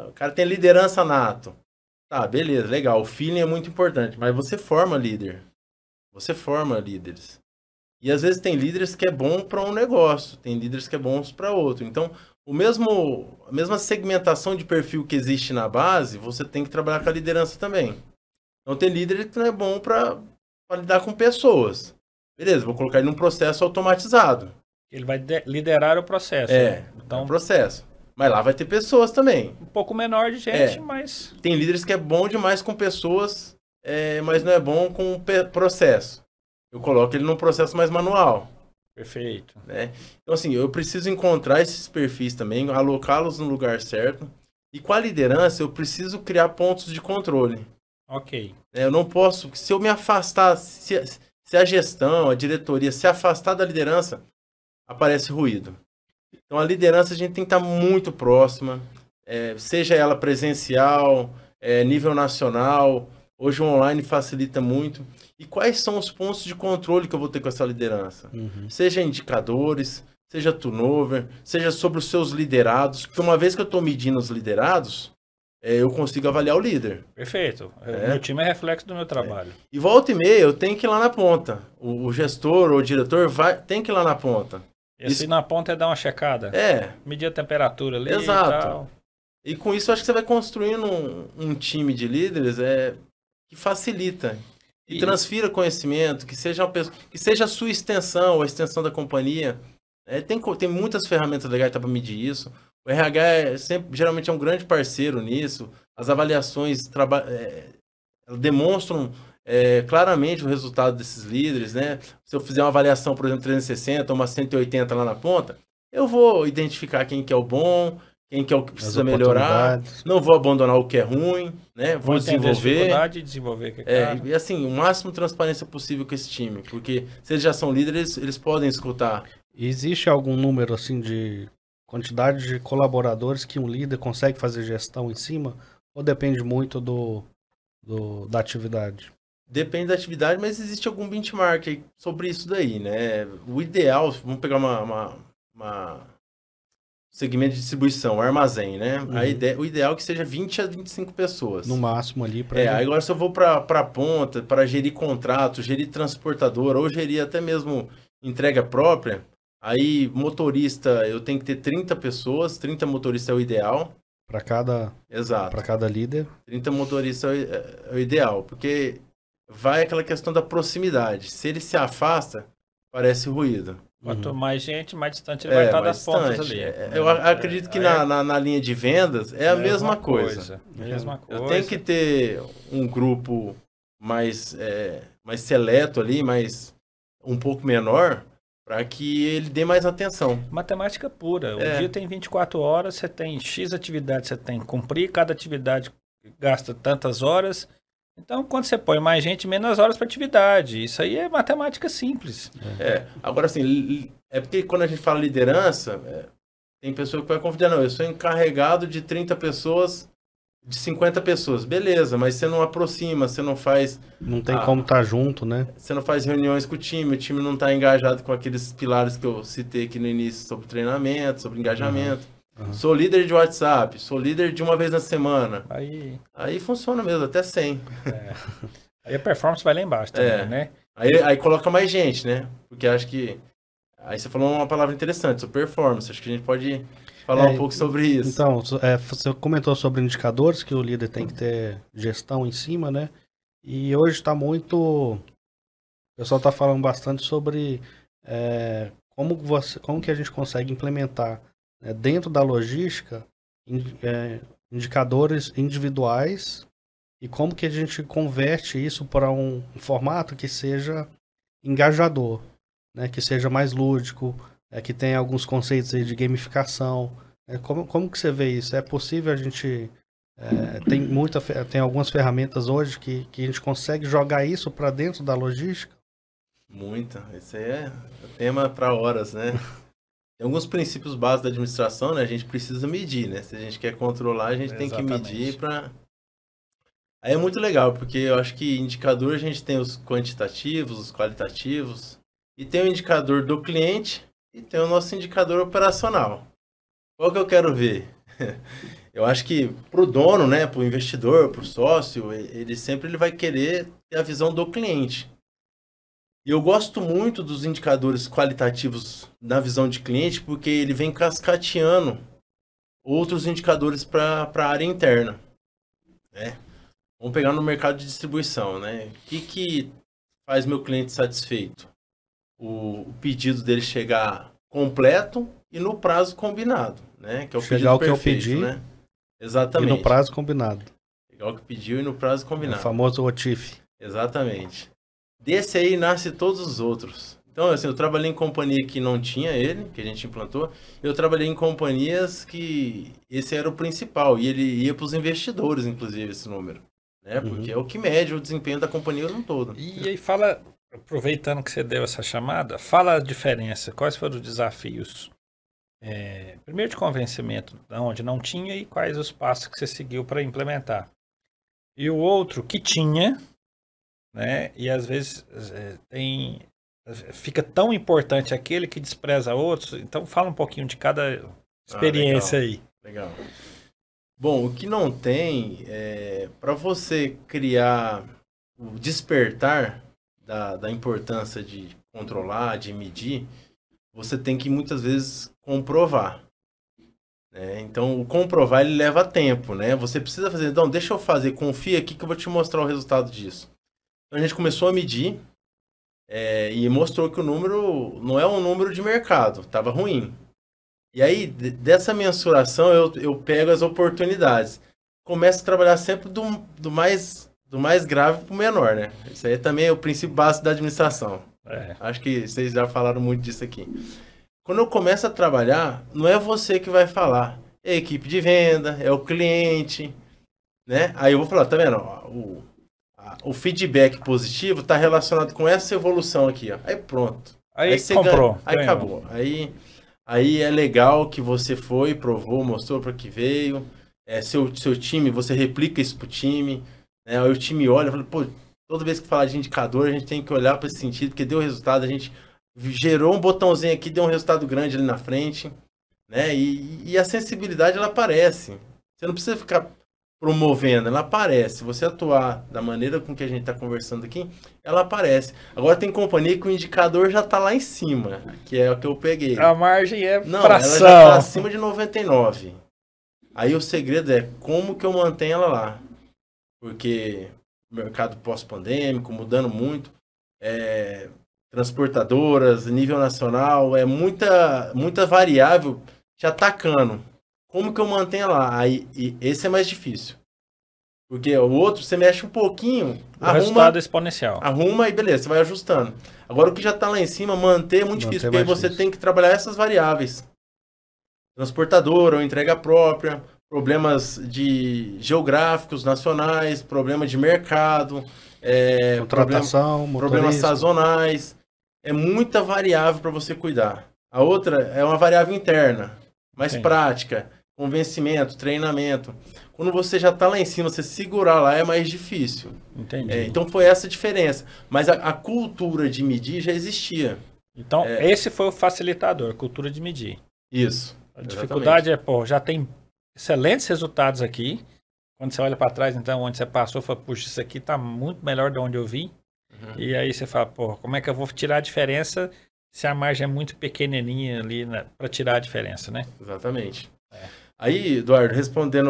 O cara tem liderança nato. Tá, beleza, legal. O feeling é muito importante, mas você forma líder. Você forma líderes. E às vezes tem líderes que é bom para um negócio, tem líderes que é bom para outro. Então, a mesma segmentação de perfil que existe na base, você tem que trabalhar com a liderança também. Então, tem líder que não é bom para lidar com pessoas. Beleza, vou colocar ele num processo automatizado. Ele vai liderar o processo. Então, é um processo. Mas lá vai ter pessoas também. Um pouco menor de gente, mas... Tem líderes que é bom demais com pessoas, mas não é bom com processo. Eu coloco ele num processo mais manual. Perfeito. Né? Então, assim, eu preciso encontrar esses perfis também, alocá-los no lugar certo. E com a liderança, eu preciso criar pontos de controle. Ok. Eu não posso... Se eu me afastar, se a gestão, a diretoria se afastar da liderança, aparece ruído. Então, a liderança a gente tem que estar muito próxima, seja ela presencial, nível nacional, hoje o online facilita muito. E quais são os pontos de controle que eu vou ter com essa liderança? Uhum. Seja indicadores, seja turnover, seja sobre os seus liderados, porque uma vez que eu estou medindo os liderados, eu consigo avaliar o líder. Perfeito. Meu time é reflexo do meu trabalho. E volta e meia, eu tenho que ir lá na ponta. O gestor ou o diretor tem que ir lá na ponta. Isso na ponta é dar uma checada. Medir a temperatura ali. Exato. E tal. E com isso, acho que você vai construindo um time de líderes que facilita. E transfira conhecimento, que seja a sua extensão, a extensão da companhia. Tem muitas ferramentas legais para medir isso. O RH geralmente é um grande parceiro nisso. As avaliações demonstram claramente o resultado desses líderes, né? Se eu fizer uma avaliação, por exemplo, 360, uma 180 lá na ponta, eu vou identificar quem que é o bom, quem que é o que precisa melhorar. Não vou abandonar o que é ruim, né? Vou desenvolver. E desenvolver e assim, o máximo de transparência possível com esse time, porque se eles já são líderes, eles podem escutar. Existe algum número assim de quantidade de colaboradores que um líder consegue fazer gestão em cima? Ou depende muito da atividade? Depende da atividade, mas existe algum benchmark aí sobre isso daí, né? O ideal, vamos pegar uma segmento de distribuição, armazém, né? Uhum. O ideal é que seja 20 a 25 pessoas. No máximo ali. Agora se eu vou para a ponta, para gerir contrato, gerir transportador, ou gerir até mesmo entrega própria, aí motorista, eu tenho que ter 30 pessoas, 30 motoristas é o ideal. Para cada... Exato. Para cada líder. 30 motoristas é o ideal, porque vai aquela questão da proximidade. Se ele se afasta, parece ruído. Quanto mais gente, mais distante ele vai estar das pontas ali. Eu acredito que na linha de vendas é a mesma coisa. Mesma coisa. Eu tenho que ter um grupo mais seleto ali, um pouco menor, para que ele dê mais atenção. Matemática pura. O dia tem 24 horas, você tem X atividades, você tem que cumprir, cada atividade gasta tantas horas. Então, quando você põe mais gente, menos horas para atividade. Isso aí é matemática simples. Agora, assim, é porque quando a gente fala liderança, tem pessoa que vai confundir, não, eu sou encarregado de 30 pessoas, de 50 pessoas. Beleza, mas você não aproxima, você não faz... Não tem como estar junto, né? Você não faz reuniões com o time não está engajado com aqueles pilares que eu citei aqui no início, sobre treinamento, sobre engajamento. Uhum. Sou líder de WhatsApp, sou líder de uma vez na semana. Aí funciona mesmo, até 100. Aí a performance vai lá embaixo também, né? Aí coloca mais gente, né? Porque acho que... Aí você falou uma palavra interessante, sobre performance. Acho que a gente pode falar um pouco sobre isso. Então, você comentou sobre indicadores, que o líder tem que ter gestão em cima, né? E hoje está muito... O pessoal está falando bastante sobre como que a gente consegue implementar, né, dentro da logística indicadores individuais e como que a gente converte isso para um formato que seja engajador, né, que seja mais lúdico, que tenha alguns conceitos aí de gamificação. Como que você vê isso? É possível a gente... tem algumas ferramentas hoje que a gente consegue jogar isso para dentro da logística? Muita. Esse é tema para horas, né? Tem alguns princípios básicos da administração, né? A gente precisa medir, né? Se a gente quer controlar, a gente tem que medir para... Aí é muito legal, porque eu acho que indicador a gente tem os quantitativos, os qualitativos, e tem o indicador do cliente e tem o nosso indicador operacional. Qual que eu quero ver? Eu acho que para o dono, né, para o investidor, para o sócio, ele sempre vai querer ter a visão do cliente. E eu gosto muito dos indicadores qualitativos na visão de cliente, porque ele vem cascateando outros indicadores para a área interna, né? Vamos pegar no mercado de distribuição, né? O que faz meu cliente satisfeito? O pedido dele chegar completo e no prazo combinado, né? Que é o chegar pedido perfeito, que eu pedi, né? Exatamente. E no prazo combinado. Chegar o que pediu e no prazo combinado. O famoso OTIF. Exatamente. Desse aí nasce todos os outros. Então, assim, eu trabalhei em companhia que não tinha ele, que a gente implantou. Eu trabalhei em companhias que esse era o principal. E ele ia para os investidores, inclusive, esse número. Né? Porque é o que mede o desempenho da companhia no todo. E aí fala, aproveitando que você deu essa chamada, fala a diferença. Quais foram os desafios? Primeiro de convencimento, onde não tinha, e quais os passos que você seguiu para implementar. E o outro que tinha, né? E às vezes fica tão importante aquele que despreza outros. Então fala um pouquinho de cada experiência aí. Legal. Bom, o que não tem para você criar o despertar da importância de controlar, de medir, você tem que muitas vezes comprovar. Né? Então, o comprovar ele leva tempo, né? Você precisa fazer, então, deixa eu fazer, confia aqui que eu vou te mostrar o resultado disso. Então, a gente começou a medir e mostrou que o número não é um número de mercado, estava ruim. E aí, dessa mensuração, eu pego as oportunidades. Começo a trabalhar sempre do mais grave para o menor, né? Isso aí também é o princípio básico da administração. Acho que vocês já falaram muito disso aqui. Quando eu começo a trabalhar, não é você que vai falar. É a equipe de venda, é o cliente, né? Aí eu vou falar, tá vendo? O feedback positivo está relacionado com essa evolução aqui, ó. Aí pronto. Aí você comprou. Aí acabou. Aí é legal que você foi, provou, mostrou para que veio. Seu time, você replica isso pro time. Né? Aí o time olha e fala, pô, toda vez que falar de indicador, a gente tem que olhar para esse sentido, porque deu resultado, a gente gerou um botãozinho aqui, deu um resultado grande ali na frente. Né? E a sensibilidade, ela aparece. Você não precisa ficar promovendo, ela aparece. Se você atuar da maneira com que a gente está conversando aqui, ela aparece. Agora tem companhia que o indicador já está lá em cima, que é o que eu peguei. A margem é não, fração. Ela já está acima de 99. Aí o segredo é como que eu mantenho ela lá. Porque o mercado pós-pandêmico, mudando muito, transportadoras, nível nacional, muita variável te atacando. Como que eu mantenho lá? Aí, esse é mais difícil. Porque o outro, você mexe um pouquinho, resultado exponencial. Arruma e beleza, você vai ajustando. Agora, o que já está lá em cima, manter é muito difícil, porque aí você tem que trabalhar essas variáveis. Transportadora ou entrega própria, problemas geográficos, nacionais, problema de mercado, contratação, problemas sazonais. É muita variável para você cuidar. A outra é uma variável interna, mais prática. Convencimento, treinamento. Quando você já está lá em cima, você segurar lá é mais difícil. Entendi. Então foi essa a diferença. Mas a cultura de medir já existia. Então esse foi o facilitador, a cultura de medir. Isso. A dificuldade já tem excelentes resultados aqui. Quando você olha para trás, então, onde você passou, fala, puxa, isso aqui está muito melhor de onde eu vim. Uhum. E aí você fala, como é que eu vou tirar a diferença se a margem é muito pequenininha ali para tirar a diferença, né? Exatamente. Aí, Eduardo,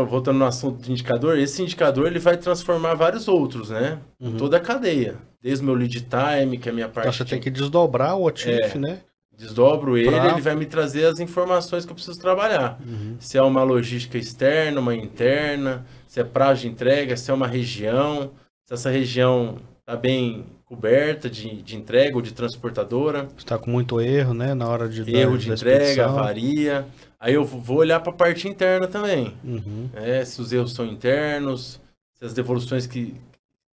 voltando no assunto de indicador, esse indicador ele vai transformar vários outros, né? Em toda a cadeia. Desde o meu lead time, que é a minha parte... Então você tem que desdobrar o OTIF, né? Desdobro ele vai me trazer as informações que eu preciso trabalhar. Se é uma logística externa, uma interna, se é prazo de entrega, se é uma região, se essa região está bem coberta de entrega ou de transportadora. Está com muito erro, né? Na hora de erro de entrega, avaria. Aí eu vou olhar para a parte interna também. Se os erros são internos, se as devoluções que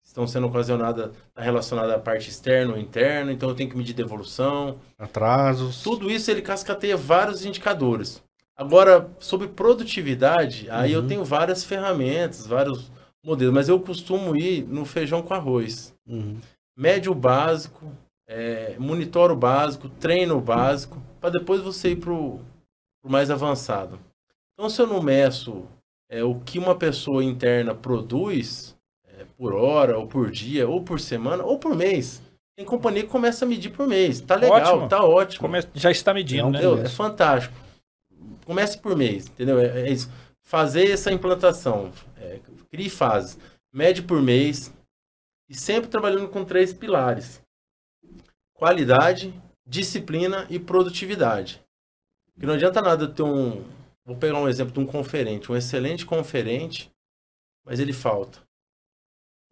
estão sendo ocasionadas estão relacionadas à parte externa ou interna, então eu tenho que medir devolução. Atrasos. Tudo isso ele cascateia vários indicadores. Agora, sobre produtividade, aí eu tenho várias ferramentas, vários modelos, mas eu costumo ir no feijão com arroz. Médio básico, monitoro básico, treino básico, para depois você ir para o mais avançado. Então, se eu não meço o que uma pessoa interna produz por hora, ou por dia, ou por semana, ou por mês, tem companhia que começa a medir por mês. Tá legal, ótimo. Tá ótimo. Já está medindo, né? É fantástico. Comece por mês, entendeu? É isso. Fazer essa implantação. Crie fases. Mede por mês. E sempre trabalhando com 3 pilares. Qualidade, disciplina e produtividade. Porque não adianta nada ter Vou pegar um exemplo de um conferente. Um excelente conferente, mas ele falta.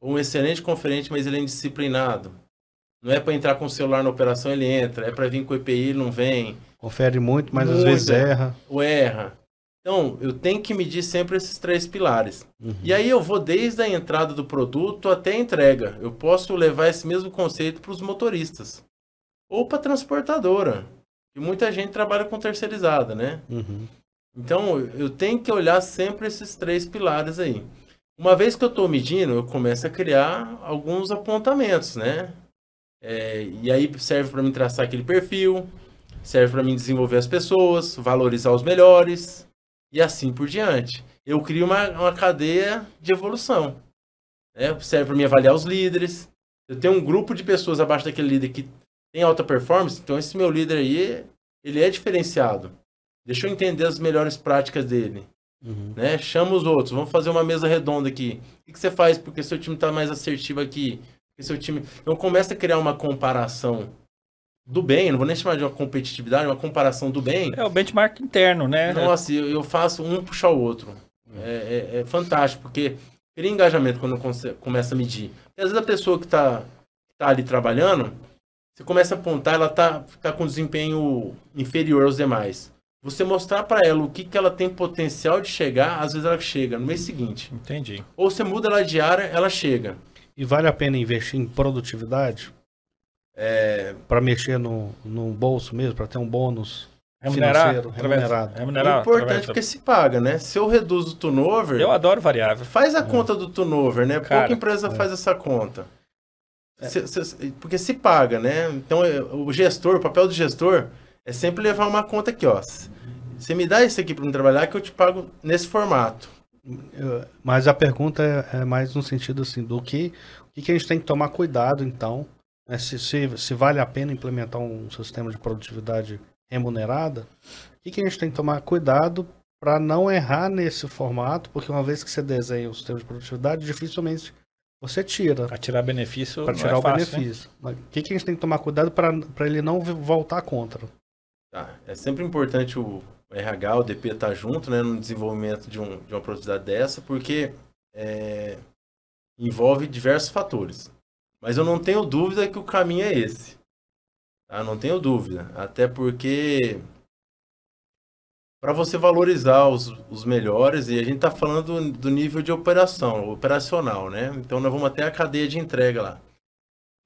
Ou um excelente conferente, mas ele é indisciplinado. Não é para entrar com o celular na operação, ele entra. É para vir com o EPI, ele não vem. Confere muito, mas às vezes erra. Ou erra. Então, eu tenho que medir sempre esses 3 pilares. E aí eu vou desde a entrada do produto até a entrega. Eu posso levar esse mesmo conceito para os motoristas. Ou para a transportadora. E muita gente trabalha com terceirizada, né? Então, eu tenho que olhar sempre esses 3 pilares aí. Uma vez que eu estou medindo, eu começo a criar alguns apontamentos, né? E aí serve para mim traçar aquele perfil, serve para mim desenvolver as pessoas, valorizar os melhores e assim por diante. Eu crio uma cadeia de evolução. Serve para mim avaliar os líderes. Eu tenho um grupo de pessoas abaixo daquele líder que tem alta performance, então esse meu líder aí, ele é diferenciado. Deixa eu entender as melhores práticas dele. Chama os outros, vamos fazer uma mesa redonda aqui. O que você faz porque seu time está mais assertivo aqui? Porque seu time... Então começa a criar uma comparação do bem, não vou nem chamar de uma competitividade, uma comparação do bem. É o benchmark interno, né? Nossa, eu faço um puxar o outro. É fantástico, porque cria engajamento quando começa a medir. Porque às vezes a pessoa que tá ali trabalhando, você começa a apontar, ela tá com desempenho inferior aos demais. Você mostrar para ela o que ela tem potencial de chegar, às vezes ela chega no mês seguinte. Entendi. Ou você muda ela de área, ela chega. E vale a pena investir em produtividade? Para mexer no bolso mesmo, para ter um bônus financeiro remunerado. É importante porque se paga, né? Se eu reduzo o turnover... Eu adoro variável. Faz a conta do turnover, né? Pouca empresa faz essa conta. Porque se paga, né? Então, o papel do gestor é sempre levar uma conta aqui, ó. Você me dá isso aqui para me trabalhar que eu te pago nesse formato. Mas a pergunta é mais no sentido assim, do que a gente tem que tomar cuidado, então, né? Se vale a pena implementar um sistema de produtividade remunerada, o que a gente tem que tomar cuidado para não errar nesse formato, porque uma vez que você desenha o sistema de produtividade, dificilmente você tira. Para tirar benefício, para tirar o benefício. Né? O que a gente tem que tomar cuidado para ele não voltar contra? É sempre importante o RH, o DP estar junto, né, no desenvolvimento de uma produtividade dessa, porque envolve diversos fatores. Mas eu não tenho dúvida que o caminho é esse. Tá? Não tenho dúvida. Até porque para você valorizar os melhores, e a gente está falando do nível de operacional, né? Então nós vamos até a cadeia de entrega lá.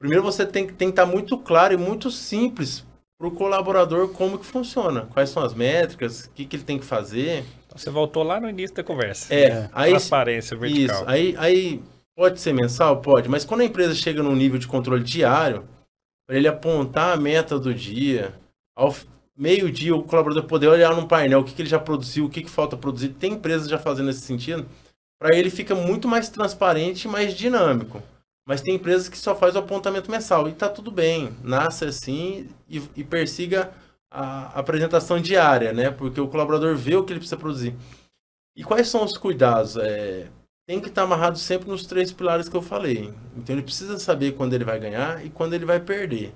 Primeiro você tem que estar muito claro e muito simples para o colaborador como que funciona, quais são as métricas, o que ele tem que fazer. Então, você voltou lá no início da conversa. Aí, transparência vertical. Isso, aí pode ser mensal? Pode, mas quando a empresa chega num nível de controle diário, para ele apontar a meta do dia, ao meio-dia o colaborador poder olhar num painel o que ele já produziu, o que falta produzir, tem empresas já fazendo nesse sentido, para ele fica muito mais transparente e mais dinâmico. Mas tem empresas que só faz o apontamento mensal. E tá tudo bem. Nasce assim e persiga a apresentação diária, né? Porque o colaborador vê o que ele precisa produzir. E quais são os cuidados? Tem que estar amarrado sempre nos 3 pilares que eu falei. Então ele precisa saber quando ele vai ganhar e quando ele vai perder.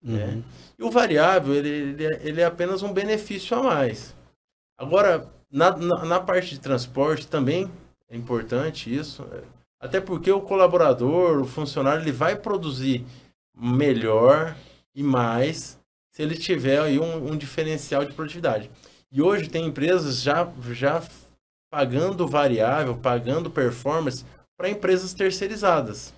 Né? E o variável, ele é apenas um benefício a mais. Agora, na parte de transporte também é importante isso. Até porque o colaborador, o funcionário, ele vai produzir melhor e mais se ele tiver aí um diferencial de produtividade. E hoje tem empresas já pagando variável, pagando performance para empresas terceirizadas.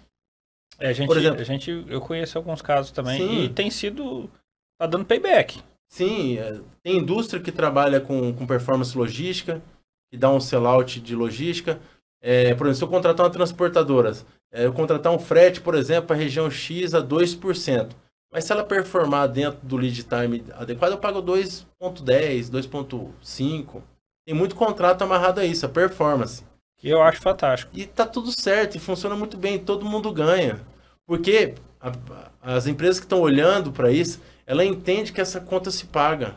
Por exemplo, eu conheço alguns casos também. Sim. E tem sido... Tá dando payback. Sim, tem indústria que trabalha com performance logística, que dá um sellout de logística. Por exemplo, se eu contratar uma transportadora, eu contratar um frete, por exemplo, para a região X a 2%. Mas se ela performar dentro do lead time adequado, eu pago 2.10, 2.5. Tem muito contrato amarrado a isso, a performance. Que eu acho fantástico. E tá tudo certo, e funciona muito bem, todo mundo ganha. Porque as empresas que estão olhando para isso, ela entende que essa conta se paga.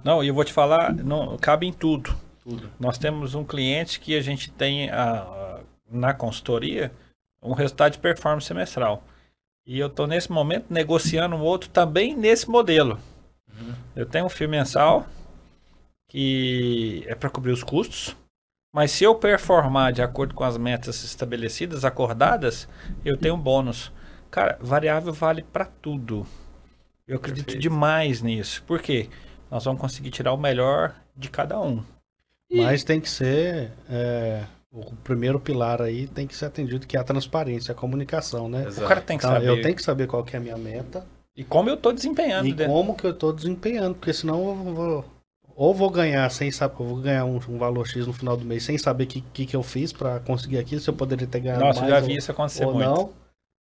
Não, e eu vou te falar, não cabe em tudo. Nós temos um cliente que a gente tem na consultoria um resultado de performance semestral. E eu estou nesse momento negociando um outro também nesse modelo. Eu tenho um FII mensal que é para cobrir os custos, mas se eu performar de acordo com as metas estabelecidas, acordadas, eu tenho um bônus. Cara, variável vale para tudo. Eu acredito demais nisso. Por quê? Nós vamos conseguir tirar o melhor de cada um. Mas tem que ser... o primeiro pilar aí tem que ser atendido, que é a transparência, a comunicação, né? Exato. O cara tem que saber. Eu tenho que saber qual que é a minha meta. E como eu estou desempenhando. E como que eu estou desempenhando, porque senão eu vou ganhar sem saber, eu vou ganhar um valor X no final do mês sem saber o que eu fiz para conseguir aquilo, se eu poderia ter ganhado mais. Nossa, já vi isso acontecer ou muito.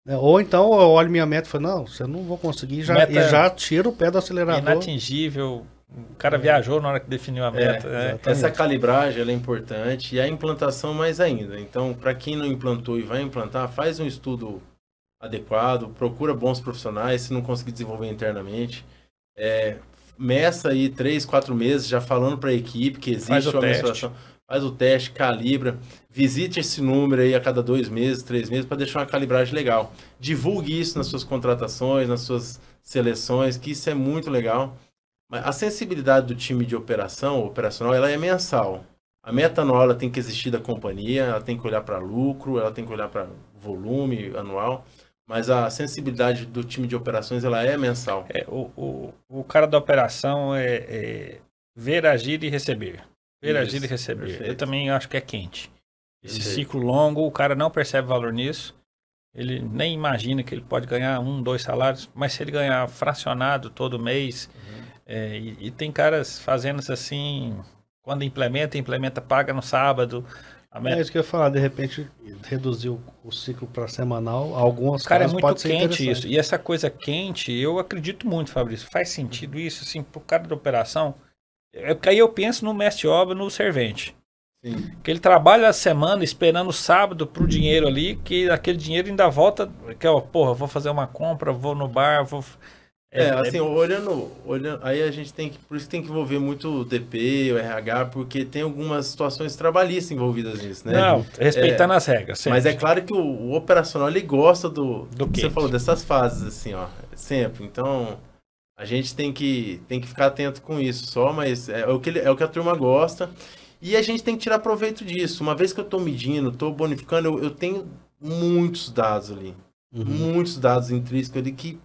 Não. Ou então eu olho minha meta e falo, não, você não vou conseguir, e já tiro o pé do acelerador. Inatingível. O cara viajou na hora que definiu a meta. Essa calibragem ela é importante e a implantação mais ainda. Então, para quem não implantou e vai implantar, faz um estudo adequado, procura bons profissionais, se não conseguir desenvolver internamente. Meça aí 3, 4 meses já falando para a equipe que existe uma mensuração. Faz o teste, calibra, visite esse número aí a cada 2 meses, 3 meses, para deixar uma calibragem legal. Divulgue isso nas suas contratações, nas suas seleções, que isso é muito legal. Mas a sensibilidade do time de operacional, ela é mensal. A meta anual ela tem que existir da companhia, ela tem que olhar para lucro, ela tem que olhar para volume anual, mas a sensibilidade do time de operações ela é mensal. O cara da operação é ver, agir e receber. Ver, agir e receber. Perfeito. Eu também acho que é quente. Esse ciclo longo, o cara não percebe valor nisso. Ele nem imagina que ele pode ganhar 1, 2 salários, mas se ele ganhar fracionado todo mês... E tem caras fazendo isso assim, quando implementa, paga no sábado. É isso que eu ia falar, de repente reduzir o ciclo para semanal, alguns cara, casos é muito quente isso. E essa coisa quente, eu acredito muito, Fabrício, faz sentido isso, assim, pro cara da operação. Porque aí eu penso no mestre de obra, no servente. Sim. Que ele trabalha a semana esperando o sábado pro dinheiro ali, que aquele dinheiro ainda volta, que vou fazer uma compra, vou no bar, vou... olhando, aí a gente tem que, por isso tem que envolver muito o DP, o RH, porque tem algumas situações trabalhistas envolvidas nisso, né? Não, respeitando as regras, sempre. Mas é claro que o operacional, ele gosta do que você falou, dessas fases, assim, ó, sempre. Então, a gente tem que ficar atento com isso só, mas é o que a turma gosta. E a gente tem que tirar proveito disso. Uma vez que eu estou medindo, estou bonificando, eu tenho muitos dados ali. Muitos dados intrínsecos ali que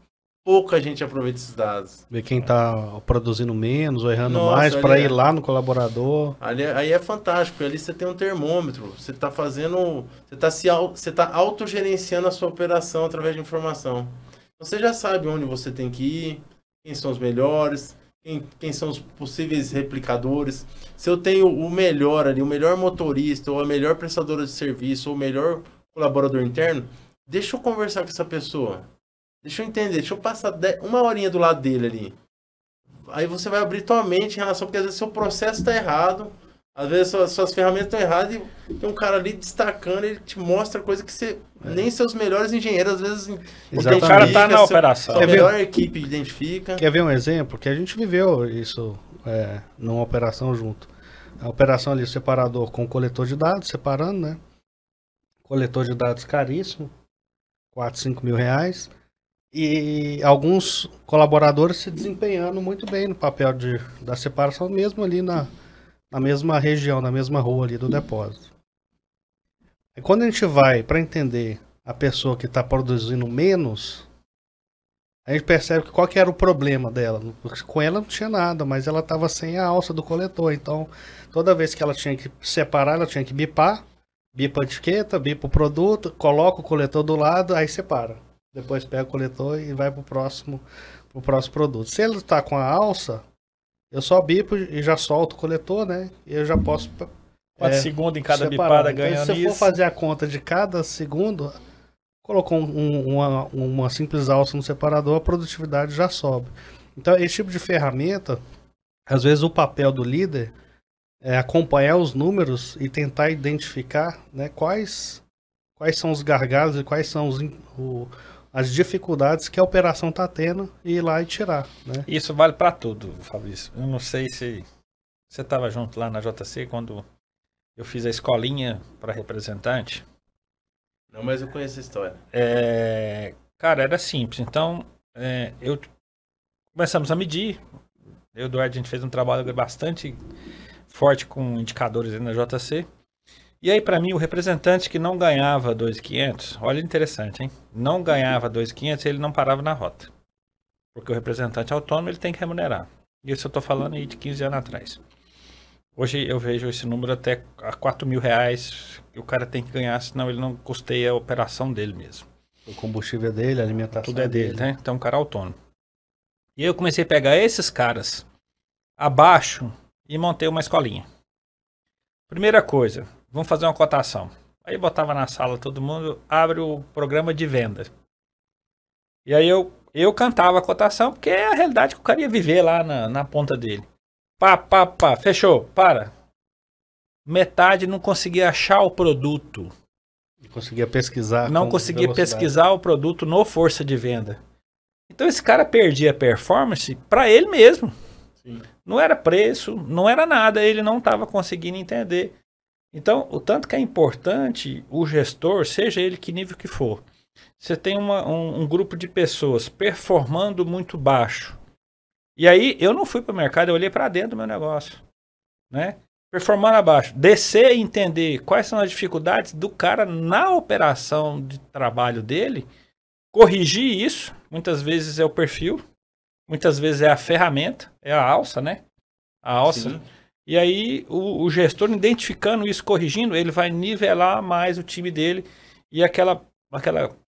pouca gente aproveita esses dados. Ver quem está produzindo menos ou errando mais para ir lá no colaborador. Aí é fantástico, porque ali você tem um termômetro, você está fazendo, você está autogerenciando a sua operação através de informação. Você já sabe onde você tem que ir, quem são os melhores, quem são os possíveis replicadores. Se eu tenho o melhor ali, o melhor motorista, ou a melhor prestadora de serviço, ou o melhor colaborador interno, deixa eu conversar com essa pessoa. Deixa eu entender, deixa eu passar uma horinha do lado dele ali. Aí você vai abrir tua mente em relação, porque às vezes seu processo está errado, Às vezes suas ferramentas estão erradas e tem um cara ali destacando, ele te mostra coisa que você nem seus melhores engenheiros, às vezes, o cara tá na operação. A melhor equipe identifica. Quer ver um exemplo? Que a gente viveu isso numa operação junto. A operação ali, separador com coletor de dados, separando, né? Coletor de dados caríssimo, 4, 5 mil reais. E alguns colaboradores se desempenhando muito bem no papel da separação, mesmo ali na mesma região, na mesma rua ali do depósito. E quando a gente vai para entender a pessoa que está produzindo menos, a gente percebe que qual que era o problema dela. Com ela não tinha nada, mas ela estava sem a alça do coletor. Então, toda vez que ela tinha que separar, ela tinha que bipar, bipa a etiqueta, bipa o produto, coloca o coletor do lado, aí separa. Depois pega o coletor e vai pro próximo produto. Se ele está com a alça, eu só bipo e já solto o coletor, né? E eu já posso... Quantos segundos em cada bipada ganhando isso? Se eu for fazer a conta de cada segundo, colocou uma simples alça no separador, a produtividade já sobe. Então, esse tipo de ferramenta, às vezes o papel do líder é acompanhar os números e tentar identificar, né, quais são os gargalos e quais são as dificuldades que a operação está tendo e ir lá e tirar, né? Isso vale para tudo, Fabrício. Eu não sei se você estava junto lá na JC quando eu fiz a escolinha para representante. Não, mas eu conheço a história. Cara, era simples. Então, começamos a medir. Eu e o Eduardo, a gente fez um trabalho bastante forte com indicadores aí na JC. E aí, para mim, o representante que não ganhava 2.500, olha interessante, hein? Não ganhava 2.500, ele não parava na rota. Porque o representante autônomo, ele tem que remunerar. Isso eu estou falando aí de 15 anos atrás. Hoje eu vejo esse número até a 4 mil reais que o cara tem que ganhar, senão ele não custeia a operação dele mesmo. O combustível dele, a alimentação tudo é dele, né? Então, um cara autônomo. E eu comecei a pegar esses caras abaixo e montei uma escolinha. Primeira coisa, vamos fazer uma cotação. Aí botava na sala todo mundo, abre o programa de venda. E aí eu cantava a cotação, porque é a realidade que o cara ia viver lá na ponta dele. Pá, fechou, para. Metade não conseguia achar o produto. Não conseguia pesquisar. Não conseguia pesquisar o produto no força de venda. Então esse cara perdia performance para ele mesmo. Sim. Não era preço, não era nada, ele não estava conseguindo entender. Então, o tanto que é importante o gestor, seja ele que nível que for, você tem um grupo de pessoas performando muito baixo. E aí, eu não fui para o mercado, eu olhei para dentro do meu negócio. Né? Performando abaixo. Descer e entender quais são as dificuldades do cara na operação de trabalho dele, corrigir isso, muitas vezes é o perfil, muitas vezes é a ferramenta, é a alça, né? A alça. Sim. E aí o gestor identificando isso, corrigindo, ele vai nivelar mais o time dele e aquela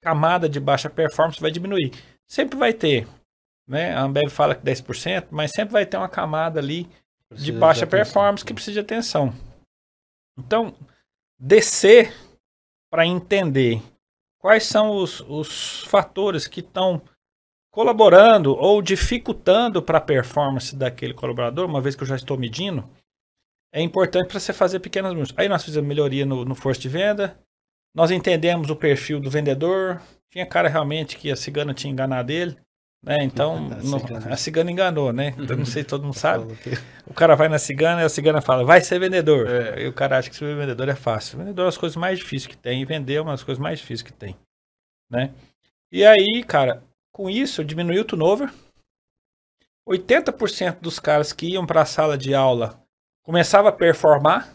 camada de baixa performance vai diminuir. Sempre vai ter, né? A Ambev fala que 10%, mas sempre vai ter uma camada ali de baixa performance que precisa de atenção. Então, descer para entender quais são os fatores que estão colaborando ou dificultando para a performance daquele colaborador, uma vez que eu já estou medindo, é importante para você fazer pequenas mudanças. Aí nós fizemos melhoria no força de venda, nós entendemos o perfil do vendedor, tinha cara realmente que a cigana tinha enganado ele, né? Então a cigana enganou, né? Então, não sei, todo mundo sabe. O cara vai na cigana e a cigana fala, vai ser vendedor. Aí o cara acha que ser vendedor é fácil. Vendedor é uma das coisas mais difíceis que tem, e vender é uma das coisas mais difíceis que tem, né? E aí, cara, com isso, diminuiu o turnover. 80% dos caras que iam para a sala de aula começava a performar.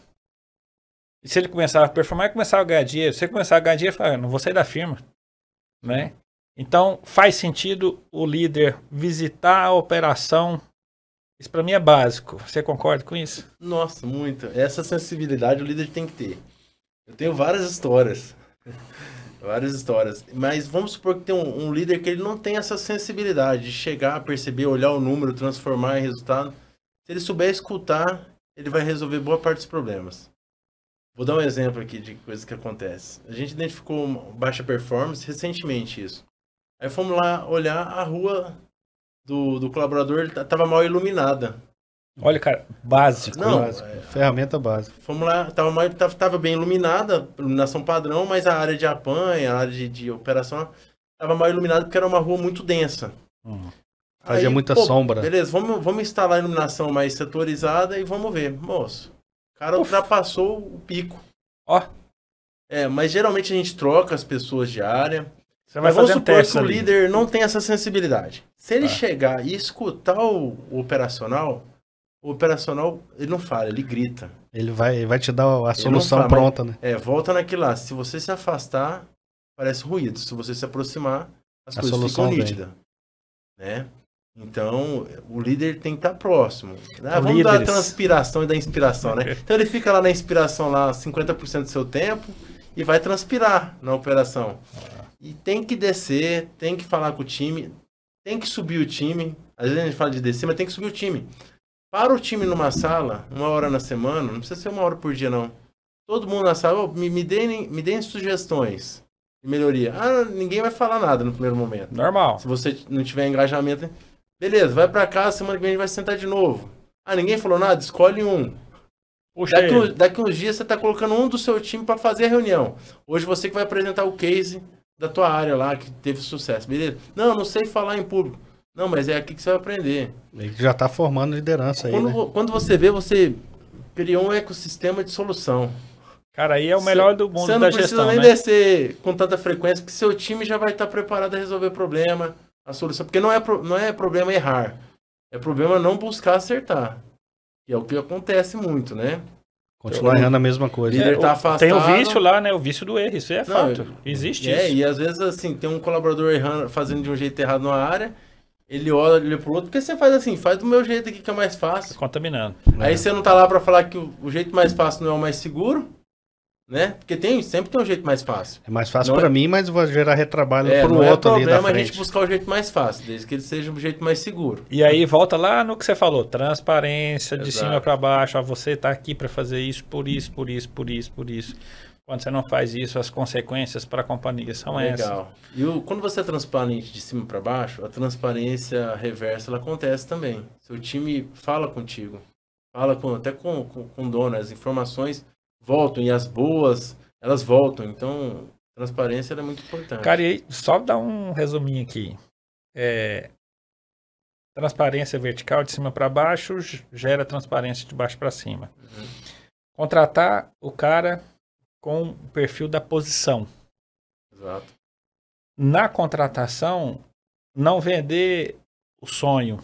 E se ele começava a performar, ele começava a ganhar dinheiro. Se ele começava a ganhar dinheiro, ele falava, não vou sair da firma. Né? Então, faz sentido o líder visitar a operação. Isso para mim é básico. Você concorda com isso? Nossa, muito. Essa sensibilidade o líder tem que ter. Eu tenho várias histórias. Mas vamos supor que tem um líder que ele não tem essa sensibilidade de chegar, perceber, olhar o número, transformar em resultado. Se ele souber escutar, ele vai resolver boa parte dos problemas. Vou dar um exemplo aqui de coisas que acontecem. A gente identificou baixa performance recentemente isso. Aí fomos lá olhar a rua do colaborador, estava mal iluminada. Olha, cara, básico. Não, básico, ferramenta básica. Fomos lá, tava bem iluminada, iluminação padrão, mas a área de apanha, a área de operação, tava mal iluminada porque era uma rua muito densa. Fazia muita sombra. Beleza, vamos instalar a iluminação mais setorizada e vamos ver. Moço, o cara ultrapassou o pico. Ó. Mas geralmente a gente troca as pessoas de área. Você vai vamos fazer supor que o ali. líder não tem essa sensibilidade. Se ele chegar e escutar o operacional ele não fala, ele grita. Ele vai te dar a solução pronta, né? Volta naquilo lá. Se você se afastar, parece ruído. Se você se aproximar, as coisas ficam nítidas. Né? Então, o líder tem que estar próximo. Vamos dar a transpiração e da inspiração, né? Então, ele fica lá na inspiração, lá 50% do seu tempo e vai transpirar na operação. E tem que descer, tem que falar com o time, tem que subir o time. Às vezes a gente fala de descer, mas tem que subir o time. Para o time numa sala, 1 hora na semana, não precisa ser 1 hora por dia, não. Todo mundo na sala, me deem sugestões de melhoria. Ninguém vai falar nada no primeiro momento. Normal. Se você não tiver engajamento, beleza, vai pra casa, semana que vem a gente vai sentar de novo. Ninguém falou nada, escolhe um. Daqui uns dias você tá colocando um do seu time para fazer a reunião. Hoje você que vai apresentar o case da tua área lá, que teve sucesso, beleza? Não sei falar em público. Não, mas é aqui que você vai aprender. Ele já tá formando liderança aí, né? Quando você vê, você criou um ecossistema de solução. Cara, aí é o melhor do mundo da gestão, né? Você não precisa nem descer com tanta frequência, porque seu time já vai estar preparado a resolver problema, a solução. Porque não é problema errar, é problema não buscar acertar. Que é o que acontece muito, né? Continuar errando a mesma coisa. Tá afastado. Tem o vício lá, né? O vício do erro, isso é fato. Existe isso. E às vezes, assim, tem um colaborador errando, fazendo de um jeito errado numa área, ele olha pro outro, porque você faz assim, faz do meu jeito aqui que é mais fácil. Contaminando. Aí você não tá lá pra falar que o jeito mais fácil não é o mais seguro, né? Porque sempre tem um jeito mais fácil. É mais fácil pra mim, mas vai gerar retrabalho pro outro ali da frente. É problema a gente buscar o jeito mais fácil, desde que ele seja o jeito mais seguro. E aí volta lá no que você falou, transparência, de cima pra baixo, você tá aqui pra fazer isso, por isso. Quando você não faz isso, as consequências para a companhia são essas. Legal. E quando você é transparente de cima para baixo, a transparência reversa ela acontece também. Seu time fala contigo, fala até com o dono, as informações voltam e as boas, elas voltam. Então, transparência é muito importante. Cara, e aí, só dar um resuminho aqui. Transparência vertical de cima para baixo gera transparência de baixo para cima. Contratar o cara com o perfil da posição. Exato. Na contratação, não vender o sonho,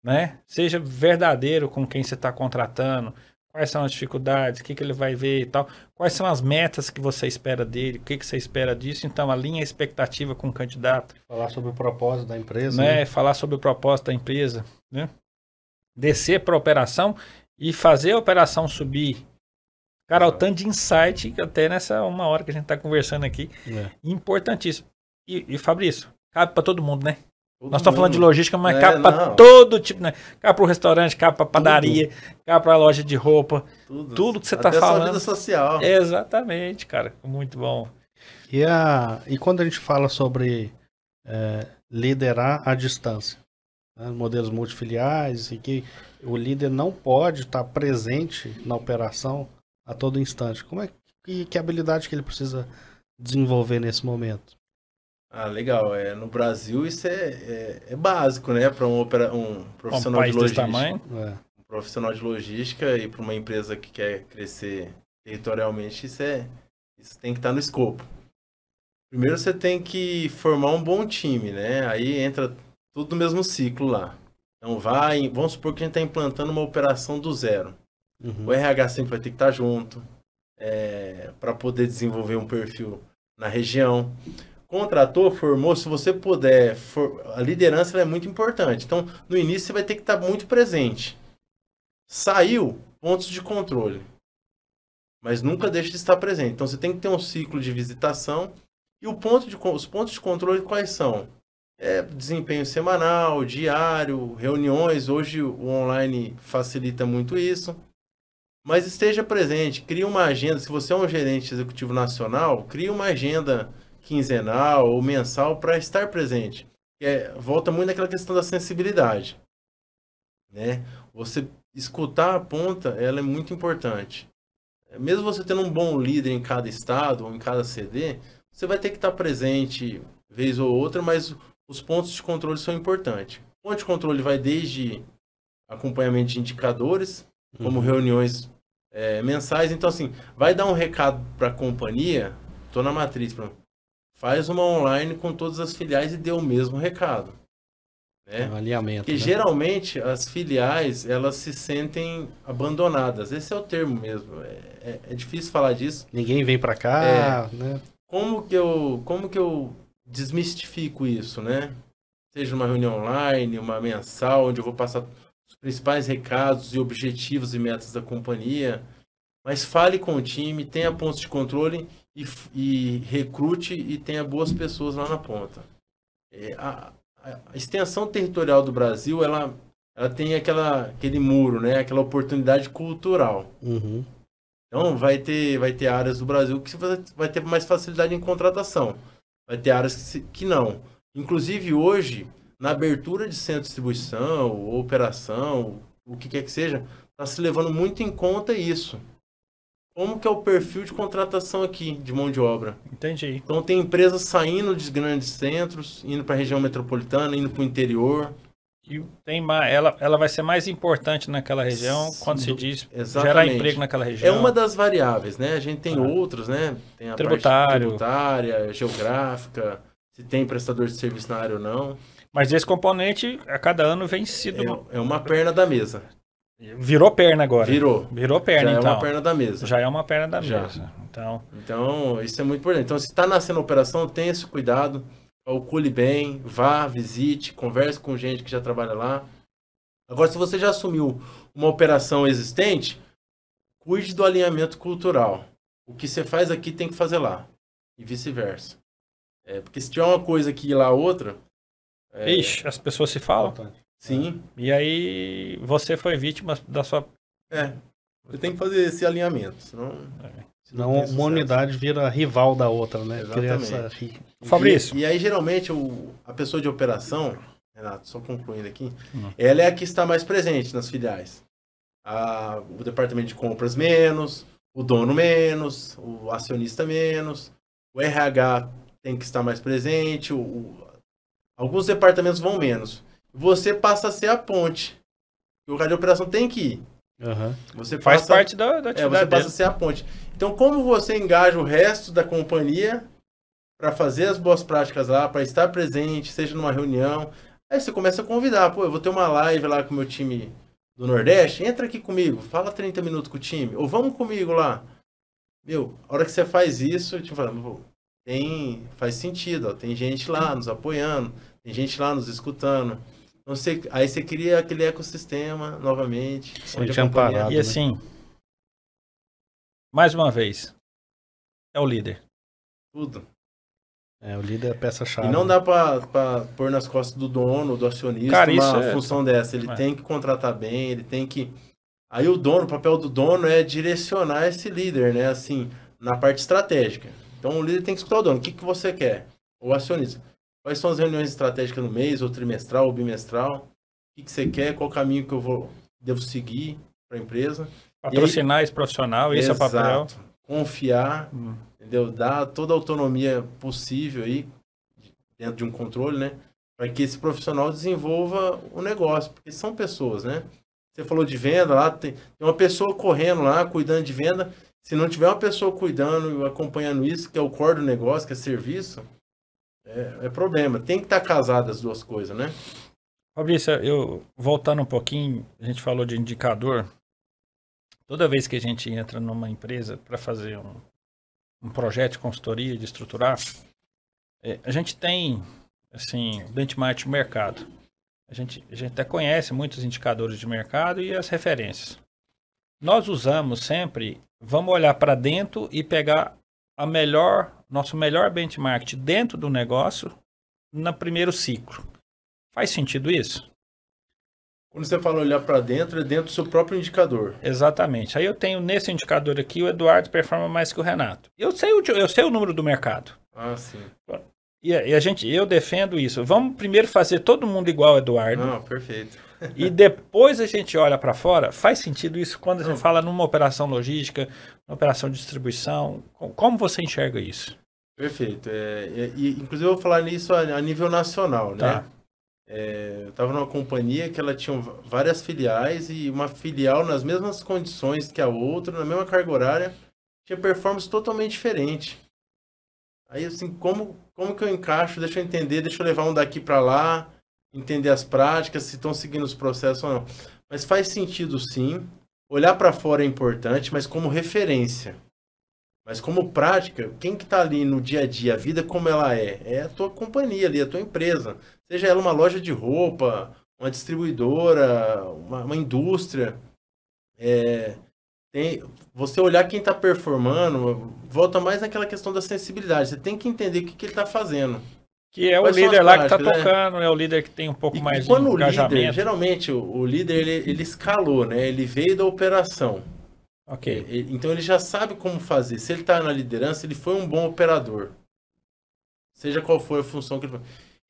né? Seja verdadeiro com quem você está contratando, quais são as dificuldades, o que ele vai ver e tal, quais são as metas que você espera dele, o que você espera disso, então alinha a expectativa com o candidato. Falar sobre o propósito da empresa. Né? Falar sobre o propósito da empresa, né? Descer para a operação e fazer a operação subir. Cara, o tanto de insight, até nessa 1 hora que a gente está conversando aqui, importantíssimo. E Fabrício, cabe para todo mundo, né? Nós estamos falando de logística, mas cabe para todo tipo, né? Cabe para o restaurante, cabe para a padaria, cabe para a loja de roupa. Tudo que você está falando. Até a vida social. Exatamente, cara. Muito bom. E quando a gente fala sobre liderar à distância, né? Modelos multifiliais, e que o líder não pode estar presente na operação a todo instante. Como é que habilidade que ele precisa desenvolver nesse momento? Legal. No Brasil isso é básico, né? Para um profissional de logística. Um profissional de logística e para uma empresa que quer crescer territorialmente, isso tem que estar no escopo. Primeiro você tem que formar um bom time, né? Aí entra tudo no mesmo ciclo lá. Então vamos supor que a gente está implantando uma operação do zero. O RH sempre vai ter que estar junto para poder desenvolver um perfil na região. Contratou, formou, se você puder, a liderança é muito importante. Então, no início você vai ter que estar muito presente. Saiu, pontos de controle. Mas nunca deixe de estar presente. Então, você tem que ter um ciclo de visitação. E os pontos de controle quais são? Desempenho semanal, diário, reuniões. Hoje o online facilita muito isso. Mas esteja presente, crie uma agenda. Se você é um gerente executivo nacional, crie uma agenda quinzenal ou mensal para estar presente. Volta muito naquela questão da sensibilidade. Né? escutar a ponta, ela é muito importante. Mesmo você tendo um bom líder em cada estado ou em cada CD, você vai ter que estar presente vez ou outra, mas os pontos de controle são importantes. O ponto de controle vai desde acompanhamento de indicadores, como reuniões mensais. Então, assim, vai dar um recado para a companhia, estou na matriz, faz uma online com todas as filiais e dê o mesmo recado. Né? Um alinhamento. Porque geralmente as filiais, elas se sentem abandonadas. Esse é o termo mesmo. É difícil falar disso. Ninguém vem para cá, né? Como que eu desmistifico isso, né? Seja uma reunião online, uma mensal, onde eu vou passar os principais recados e objetivos e metas da companhia, mas fale com o time, tenha pontos de controle e recrute e tenha boas pessoas lá na ponta. A extensão territorial do Brasil, ela tem aquele muro, né? Aquela oportunidade cultural. Então, vai ter áreas do Brasil que vai ter mais facilidade em contratação. Vai ter áreas que não. Inclusive, hoje, na abertura de centro de distribuição, ou operação, o que quer que seja, está se levando muito em conta isso. Como que é o perfil de contratação aqui, de mão de obra? Entendi. Então, tem empresas saindo de grandes centros, indo para a região metropolitana, indo para o interior. E ela vai ser mais importante naquela região, quando se diz Exatamente. Gerar emprego naquela região. É uma das variáveis, né? A gente tem outras, né? Tem a parte tributária, geográfica, se tem prestador de serviço na área ou não. Mas esse componente, a cada ano, vem sido... É uma perna da mesa. Virou perna agora. Virou perna, já então. É uma perna da mesa. Já é uma perna da já. mesa. Então, isso é muito importante. Então, se está nascendo a operação, tenha esse cuidado. Calcule bem, vá, visite, converse com gente que já trabalha lá. Agora, se você já assumiu uma operação existente, cuide do alinhamento cultural. O que você faz aqui tem que fazer lá. E vice-versa. Porque se tiver uma coisa aqui e lá outra... Ixi, as pessoas se falam. Sim. E aí, você foi vítima da sua... Você tem que fazer esse alinhamento, Senão uma unidade vira rival da outra, né? Exatamente. Fabrício. E aí, geralmente, a pessoa de operação, Renato, só concluindo aqui, ela é a que está mais presente nas filiais. O departamento de compras menos, o dono menos, o acionista menos, o RH tem que estar mais presente, alguns departamentos vão menos. Você passa a ser a ponte. O cara de operação tem que ir. Você faz parte da atividade você passa a ser a ponte. Então, como você engaja o resto da companhia para fazer as boas práticas lá, para estar presente, seja numa reunião, aí você começa a convidar. Pô, eu vou ter uma live lá com o meu time do Nordeste, entra aqui comigo, fala 30 minutos com o time, ou vamos comigo lá. A hora que você faz isso, eu te falo, faz sentido, ó, tem gente lá nos apoiando, tem gente lá nos escutando. Então, aí você cria aquele ecossistema novamente. E assim, mais uma vez, é o líder. Tudo. O líder é a peça-chave. E não dá pra pôr nas costas do dono, do acionista, uma função dessa. Ele tem que contratar bem, ele tem que... Aí o papel do dono é direcionar esse líder, né? Assim, na parte estratégica. Então o líder tem que escutar o dono. O que você quer? O acionista. Quais são as reuniões estratégicas no mês, ou trimestral, ou bimestral? O que você quer? Qual o caminho que eu devo seguir para a empresa? Patrocinar esse profissional, esse é o papel. Confiar, entendeu? Dar toda a autonomia possível aí, dentro de um controle, né? Para que esse profissional desenvolva o negócio. Porque são pessoas, né? Você falou de venda lá, tem uma pessoa correndo lá, cuidando de venda. Se não tiver uma pessoa cuidando e acompanhando isso, que é o core do negócio, que é serviço... É problema. Tem que estar casado as duas coisas, né? Fabrício, voltando um pouquinho, a gente falou de indicador. Toda vez que a gente entra numa empresa para fazer um projeto de consultoria, de estruturar, a gente tem, assim, benchmark de mercado. A gente até conhece muitos indicadores de mercado e as referências. Nós usamos sempre, vamos olhar para dentro e pegar nosso melhor benchmark dentro do negócio no primeiro ciclo. Faz sentido isso? Quando você fala olhar para dentro, é dentro do seu próprio indicador. Exatamente. Aí eu tenho nesse indicador aqui, o Eduardo performa mais que o Renato. Eu sei o número do mercado. Sim. E eu defendo isso. Vamos primeiro fazer todo mundo igual ao Eduardo. Perfeito. E depois a gente olha para fora, faz sentido isso quando a gente fala numa operação logística, numa operação de distribuição? Como você enxerga isso? Perfeito. Inclusive eu vou falar nisso a nível nacional, né? Tá. Eu estava numa companhia que ela tinha várias filiais e uma filial nas mesmas condições que a outra, na mesma carga horária, tinha performance totalmente diferente. Aí, assim, como que eu encaixo? Deixa eu entender, deixa eu levar um daqui para lá, entender as práticas, se estão seguindo os processos ou não. Mas faz sentido, sim. Olhar para fora é importante, mas como referência. Mas como prática, quem que está ali no dia a dia, a vida como ela é a tua companhia ali, a tua empresa. Seja ela uma loja de roupa, uma distribuidora, uma indústria. Você olhar quem está performando, volta mais naquela questão da sensibilidade. Você tem que entender o que ele está fazendo. Que é o líder lá que está tocando, é o líder que tem um pouco mais de engajamento. Líder, geralmente, o líder, ele escalou, né? Ele veio da operação. Ok. Então, ele já sabe como fazer. Se ele está na liderança, ele foi um bom operador. Seja qual for a função que ele foi.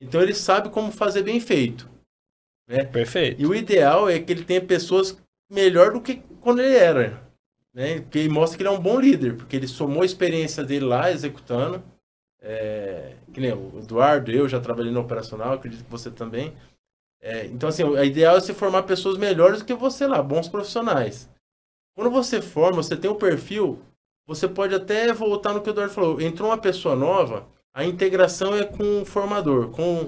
Então, ele sabe como fazer bem feito. Né? Perfeito. E o ideal é que ele tenha pessoas melhor do que quando ele era. Né? Porque ele mostra que ele é um bom líder, porque ele somou a experiência dele lá, executando. Que nem o Eduardo, eu já trabalhei no operacional, acredito que você também. Então, assim, o ideal é você formar pessoas melhores do que você lá, bons profissionais. Quando você forma, você tem um perfil, você pode até voltar no que o Eduardo falou. Entrou uma pessoa nova, a integração é com o formador, com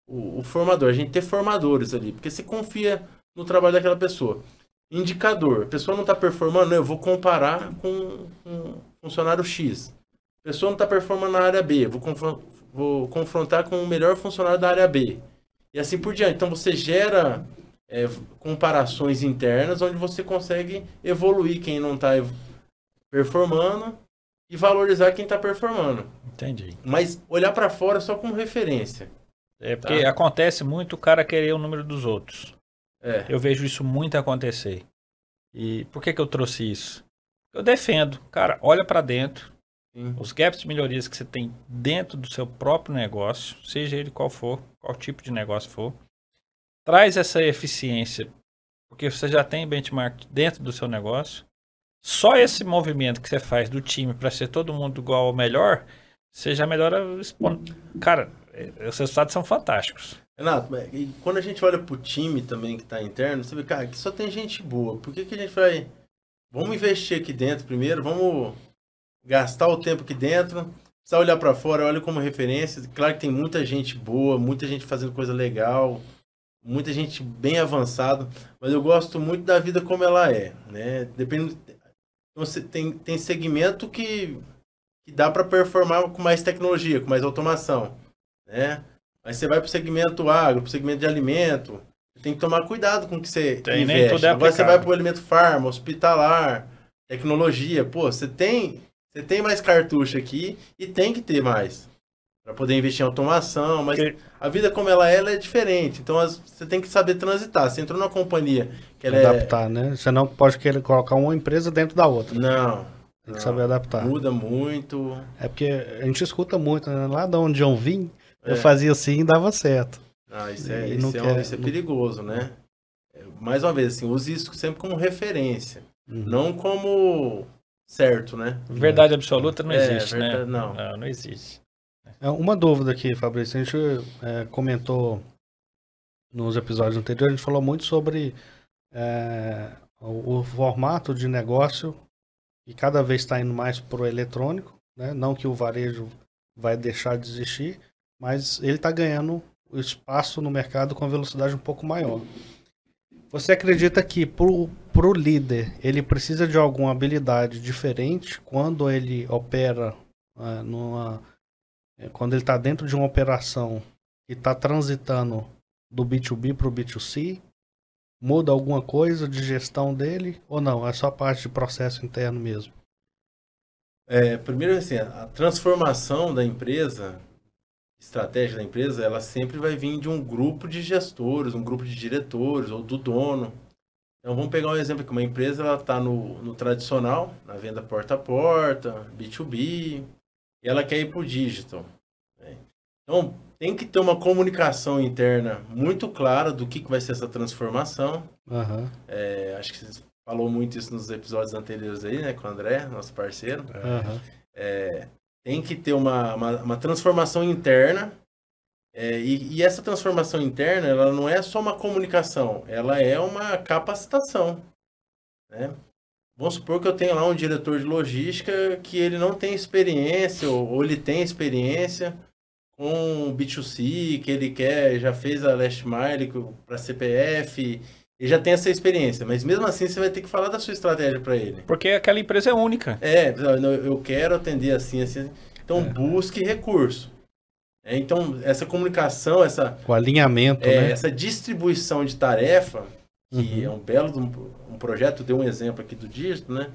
o formador. A gente tem formadores ali, porque você confia no trabalho daquela pessoa. Indicador. A pessoa não está performando, eu vou comparar com um funcionário X. A pessoa não está performando na área B, vou confrontar com o melhor funcionário da área B. E assim por diante. Então você gera comparações internas onde você consegue evoluir quem não está performando e valorizar quem está performando. Entendi. Mas olhar para fora só como referência. Porque acontece muito o cara querer o número dos outros. Eu vejo isso muito acontecer. E por que eu trouxe isso? Eu defendo. Cara, olha para dentro. Os gaps de melhorias que você tem dentro do seu próprio negócio, seja ele qual for, qual tipo de negócio for, traz essa eficiência, porque você já tem benchmark dentro do seu negócio. Só esse movimento que você faz do time para ser todo mundo igual ou melhor, você já melhora. Cara, os resultados são fantásticos. Renato, e quando a gente olha pro time também que tá interno, você vê, cara, que só tem gente boa. Por que a gente vai... Vamos investir aqui dentro primeiro, vamos gastar o tempo aqui dentro, precisa olhar para fora, olha como referência. Claro que tem muita gente boa, muita gente fazendo coisa legal, muita gente bem avançada, mas eu gosto muito da vida como ela é, né? Dependendo, você tem segmento que dá para performar com mais tecnologia, com mais automação, né? Mas você vai para o segmento agro, para o segmento de alimento, tem que tomar cuidado com o que você investe. Nem tudo é Agora aplicável. você vai para o alimento farma, hospitalar, tecnologia, pô, você tem mais cartucho aqui e tem que ter mais para poder investir em automação, mas a vida como ela é diferente, então você tem que saber transitar. Você entrou numa companhia que ela adaptar, né? Você não pode querer colocar uma empresa dentro da outra. Não. Tem que saber adaptar. Muda muito. É porque a gente escuta muito, né? Lá de onde eu vim, eu fazia assim e dava certo. Isso é perigoso, né? Mais uma vez, assim, use isso sempre como referência, não como certo, né? Verdade absoluta não existe, verdade, né? Não existe. Uma dúvida aqui, Fabrício. A gente comentou nos episódios anteriores, a gente falou muito sobre o formato de negócio que cada vez está indo mais para o eletrônico, né? Não que o varejo vai deixar de existir, mas ele está ganhando o espaço no mercado com velocidade um pouco maior. Você acredita que para o líder ele precisa de alguma habilidade diferente quando ele opera quando ele está dentro de uma operação que está transitando do B2B para o B2C? Muda alguma coisa de gestão dele ou não? É só parte de processo interno mesmo? Primeiro, assim, a transformação da empresa, estratégia da empresa, ela sempre vai vir de um grupo de gestores, um grupo de diretores ou do dono. Então, vamos pegar um exemplo aqui. Uma empresa está no tradicional, na venda porta a porta, B2B, e ela quer ir para o digital. Né? Então, tem que ter uma comunicação interna muito clara do que vai ser essa transformação. Acho que você falou muito isso nos episódios anteriores aí, né, com o André, nosso parceiro. Tem que ter uma transformação interna. E essa transformação interna, ela não é só uma comunicação, ela é uma capacitação, né? Vamos supor que eu tenho lá um diretor de logística que ele não tem experiência, ou ele tem experiência com B2C, que ele já fez a Last Mile para CPF, ele já tem essa experiência, mas mesmo assim você vai ter que falar da sua estratégia para ele. Porque aquela empresa é única. Eu quero atender assim. Então busque recurso. Então, essa comunicação, o alinhamento, né? Essa distribuição de tarefa, que é um belo um projeto, deu um exemplo aqui do dígito, né?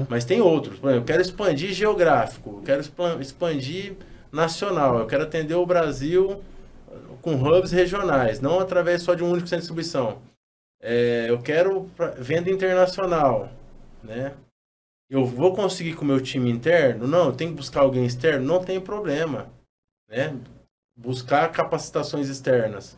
Mas tem outros. Por exemplo, eu quero expandir geográfico, eu quero expandir nacional, eu quero atender o Brasil com hubs regionais, não através só de um único centro de distribuição. Eu quero venda internacional, né? Eu vou conseguir com o meu time interno? Não, eu tenho que buscar alguém externo? Não tem problema. Né? Buscar capacitações externas.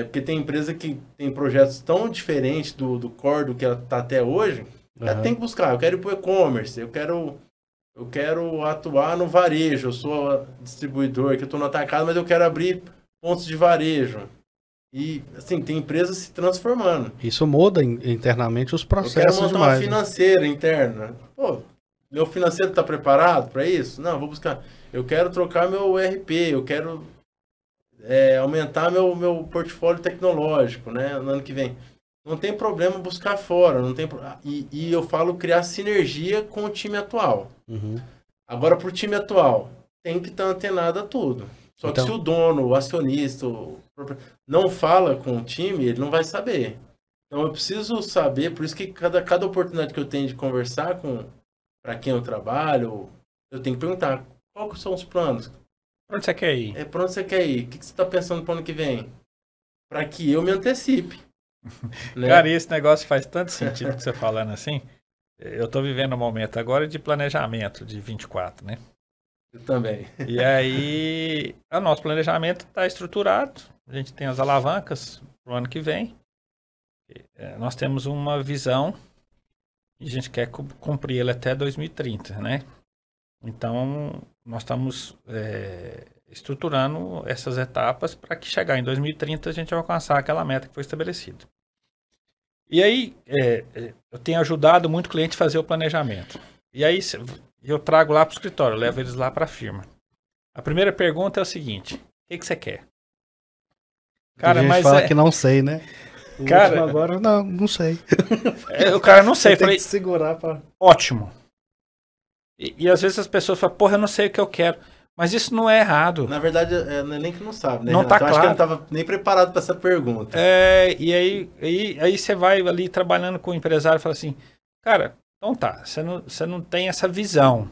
Porque tem empresa que tem projetos tão diferentes do core do que ela está até hoje, ela tem que buscar. Eu quero ir para o e-commerce, eu quero atuar no varejo, eu sou distribuidor, que eu estou no atacado, mas eu quero abrir pontos de varejo. E, assim, tem empresas se transformando. Isso muda internamente os processos. Eu quero montar uma financeira interna. Pô, meu financeiro está preparado para isso? Não, vou buscar. Eu quero trocar meu ERP, eu quero aumentar meu portfólio tecnológico, né, no ano que vem. Não tem problema buscar fora, não tem e eu falo criar sinergia com o time atual. Agora, para o time atual, tem que estar antenado a tudo. Só que se o dono, o acionista, não fala com o time, ele não vai saber. Então, eu preciso saber, por isso que cada oportunidade que eu tenho de conversar para quem eu trabalho, eu tenho que perguntar, quais são os planos? Para onde você quer ir? Para onde você quer ir? O que você está pensando para o ano que vem? Para que eu me antecipe. Né? Cara, esse negócio faz tanto sentido que você falando assim. Eu estou vivendo um momento agora de planejamento de 24, né? Eu também. E aí, o nosso planejamento está estruturado. A gente tem as alavancas para o ano que vem. Nós temos uma visão e a gente quer cumprir ela até 2030, né? Então, nós estamos estruturando essas etapas para que chegar em 2030 a gente alcançar aquela meta que foi estabelecida. E aí, eu tenho ajudado muito cliente a fazer o planejamento. E aí, eu trago lá para o escritório, eu levo eles lá para a firma. A primeira pergunta é o seguinte: o que você quer? Cara, mas fala que não sei, né? O cara, agora não sei. O cara não sei. Eu falei, tem que segurar para. Ótimo. E às vezes as pessoas falam, porra, eu não sei o que eu quero. Mas isso não é errado. Na verdade, não é nem que não sabe, né? Não tá claro. Acho que eu não estava nem preparado para essa pergunta. E aí você vai ali trabalhando com o empresário e fala assim, cara, então tá, você não tem essa visão.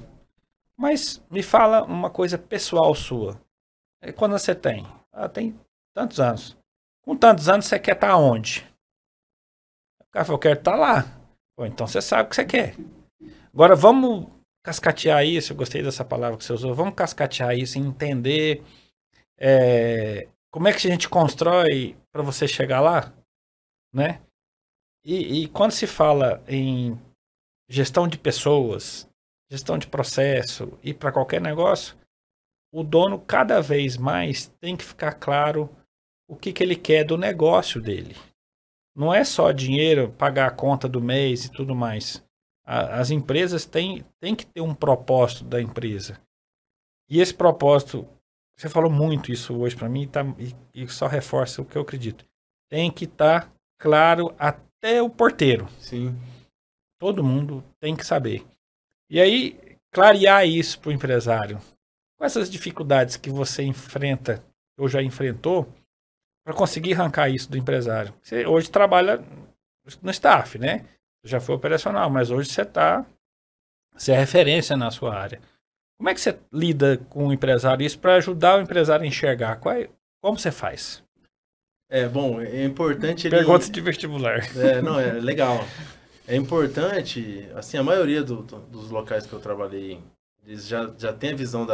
Mas me fala uma coisa pessoal sua. Quando você tem? Tem tantos anos. Com tantos anos você quer estar onde? O cara falou, eu quero estar lá. Pô, então você sabe o que você quer. Agora vamos cascatear isso, eu gostei dessa palavra que você usou, vamos cascatear isso e entender como é que a gente constrói para você chegar lá, né? E quando se fala em gestão de pessoas, gestão de processo e para qualquer negócio, o dono cada vez mais tem que ficar claro o que ele quer do negócio dele. Não é só dinheiro, pagar a conta do mês e tudo mais. As empresas têm que ter um propósito da empresa. E esse propósito, você falou muito isso hoje para mim e só reforça o que eu acredito. Tem que estar claro até o porteiro. Sim. Todo mundo tem que saber. E aí, clarear isso para o empresário. Quais essas dificuldades que você enfrenta, ou já enfrentou, para conseguir arrancar isso do empresário? Você hoje trabalha no staff, né? Já foi operacional, mas hoje você é referência na sua área. Como é que você lida com o empresário isso para ajudar o empresário a enxergar? Como você faz? Bom, é importante... Pergunta de vestibular. É legal. É importante, assim, a maioria dos locais que eu trabalhei, eles já tem a visão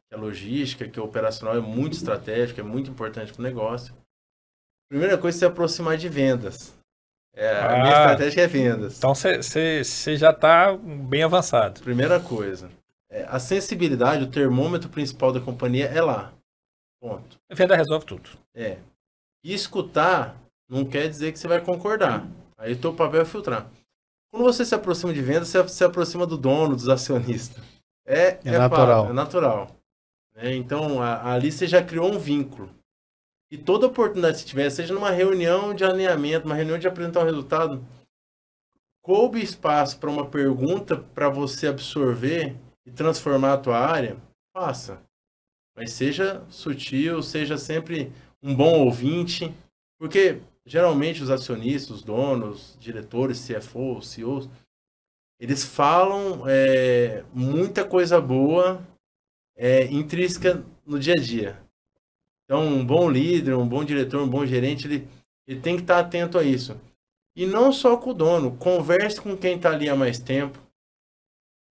que é logística, que o operacional é muito estratégico, é muito importante para o negócio. Primeira coisa é se aproximar de vendas. A minha estratégia é vendas. Então você já está bem avançado. Primeira coisa. A sensibilidade, o termômetro principal da companhia é lá. Ponto. A venda resolve tudo. E escutar não quer dizer que você vai concordar. Aí o teu papel é filtrar. Quando você se aproxima de vendas, você se aproxima do dono, dos acionistas. É natural. É natural. Então, ali você já criou um vínculo. E toda oportunidade que você tiver, seja numa reunião de alinhamento, uma reunião de apresentar um resultado, coube espaço para uma pergunta para você absorver e transformar a tua área, faça. Mas seja sutil, seja sempre um bom ouvinte, porque geralmente os acionistas, os donos, diretores, CFOs, CEOs, eles falam muita coisa boa intrínseca no dia a dia. Então, um bom líder, um bom diretor, um bom gerente, ele tem que estar atento a isso. E não só com o dono, converse com quem está ali há mais tempo.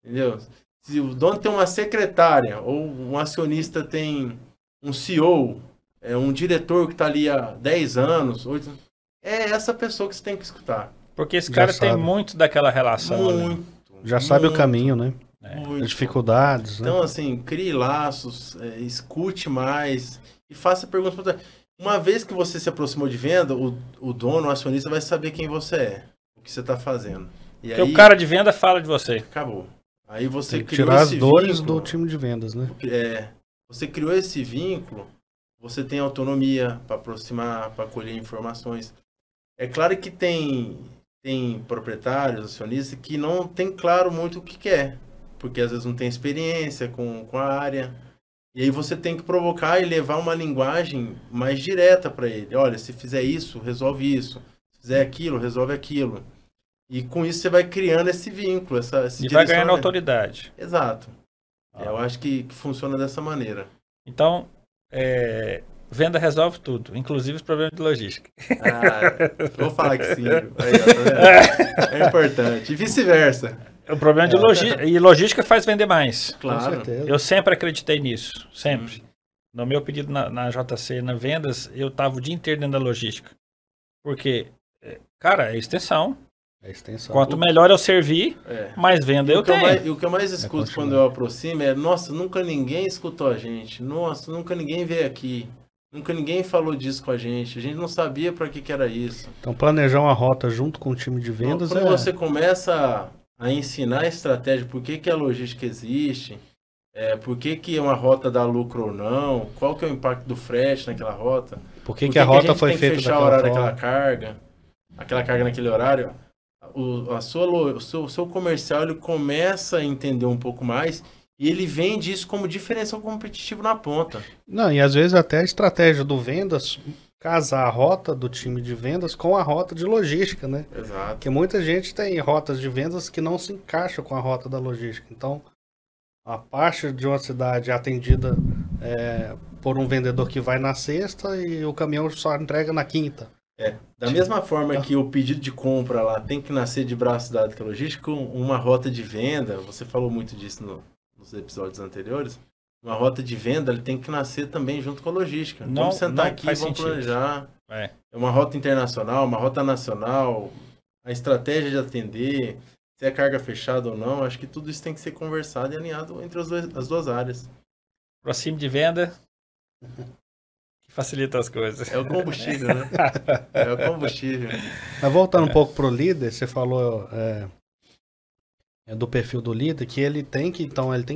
Entendeu? Se o dono tem uma secretária, ou um acionista tem um CEO, um diretor que está ali há 10 anos, 8 anos, é essa pessoa que você tem que escutar. Porque esse cara tem muito daquela relação. Muito. Já sabe o caminho, né? As dificuldades. Então, né? assim, crie laços, escute mais e faça perguntas. Uma vez que você se aproximou de venda, o dono, o acionista vai saber quem você é, o que você está fazendo. E porque aí, o cara de venda fala de você. Acabou. Aí você tem que tirar as dores do time de vendas, né? Você criou esse vínculo, você tem autonomia para aproximar, para colher informações. É claro que tem proprietários, acionistas que não tem claro muito o que quer, porque às vezes não tem experiência com a área. E aí você tem que provocar e levar uma linguagem mais direta para ele. Olha, se fizer isso, resolve isso. Se fizer aquilo, resolve aquilo. E com isso você vai criando esse vínculo, esse e vai ganhando autoridade. Exato. Eu acho que funciona dessa maneira. Então, venda resolve tudo, inclusive os problemas de logística. Vou falar que sim. Aí, é importante. E vice-versa. O problema de logística. E logística faz vender mais. Claro. Com certeza. Eu sempre acreditei nisso. Sempre. No meu pedido na JC, na vendas, eu estava o dia inteiro dentro da logística. Porque, cara, é extensão. Quanto melhor eu servir, mais venda eu tenho. E o que eu mais escuto quando eu aproximo nossa, nunca ninguém escutou a gente. Nossa, nunca ninguém veio aqui. Nunca ninguém falou disso com a gente não sabia para que era isso. Então, planejar uma rota junto com o time de vendas quando você começa a ensinar a estratégia, por que a logística existe, por que uma rota dá lucro ou não, qual que é o impacto do frete naquela rota, por que a rota foi feita fechar o horário daquela carga, aquela carga naquele horário, o seu comercial ele começa a entender um pouco mais e ele vende isso como diferencial competitivo na ponta. Não, e às vezes até a estratégia do vendas casar a rota do time de vendas com a rota de logística, né? Exato. Porque muita gente tem rotas de vendas que não se encaixam com a rota da logística. Então, a parte de uma cidade é atendida por um vendedor que vai na sexta e o caminhão só entrega na quinta. Da mesma forma que o pedido de compra lá tem que nascer de braço dado com a logística, uma rota de venda, você falou muito disso nos episódios anteriores, uma rota de venda ele tem que nascer também junto com a logística. Vamos sentar aqui, vamos planejar. É uma rota internacional, uma rota nacional, a estratégia de atender, se é carga fechada ou não, acho que tudo isso tem que ser conversado e alinhado entre as duas áreas. Próximo de venda, que facilita as coisas. É o combustível, né? É o combustível. Mas voltando um pouco pro líder, você falou do perfil do líder, que ele tem que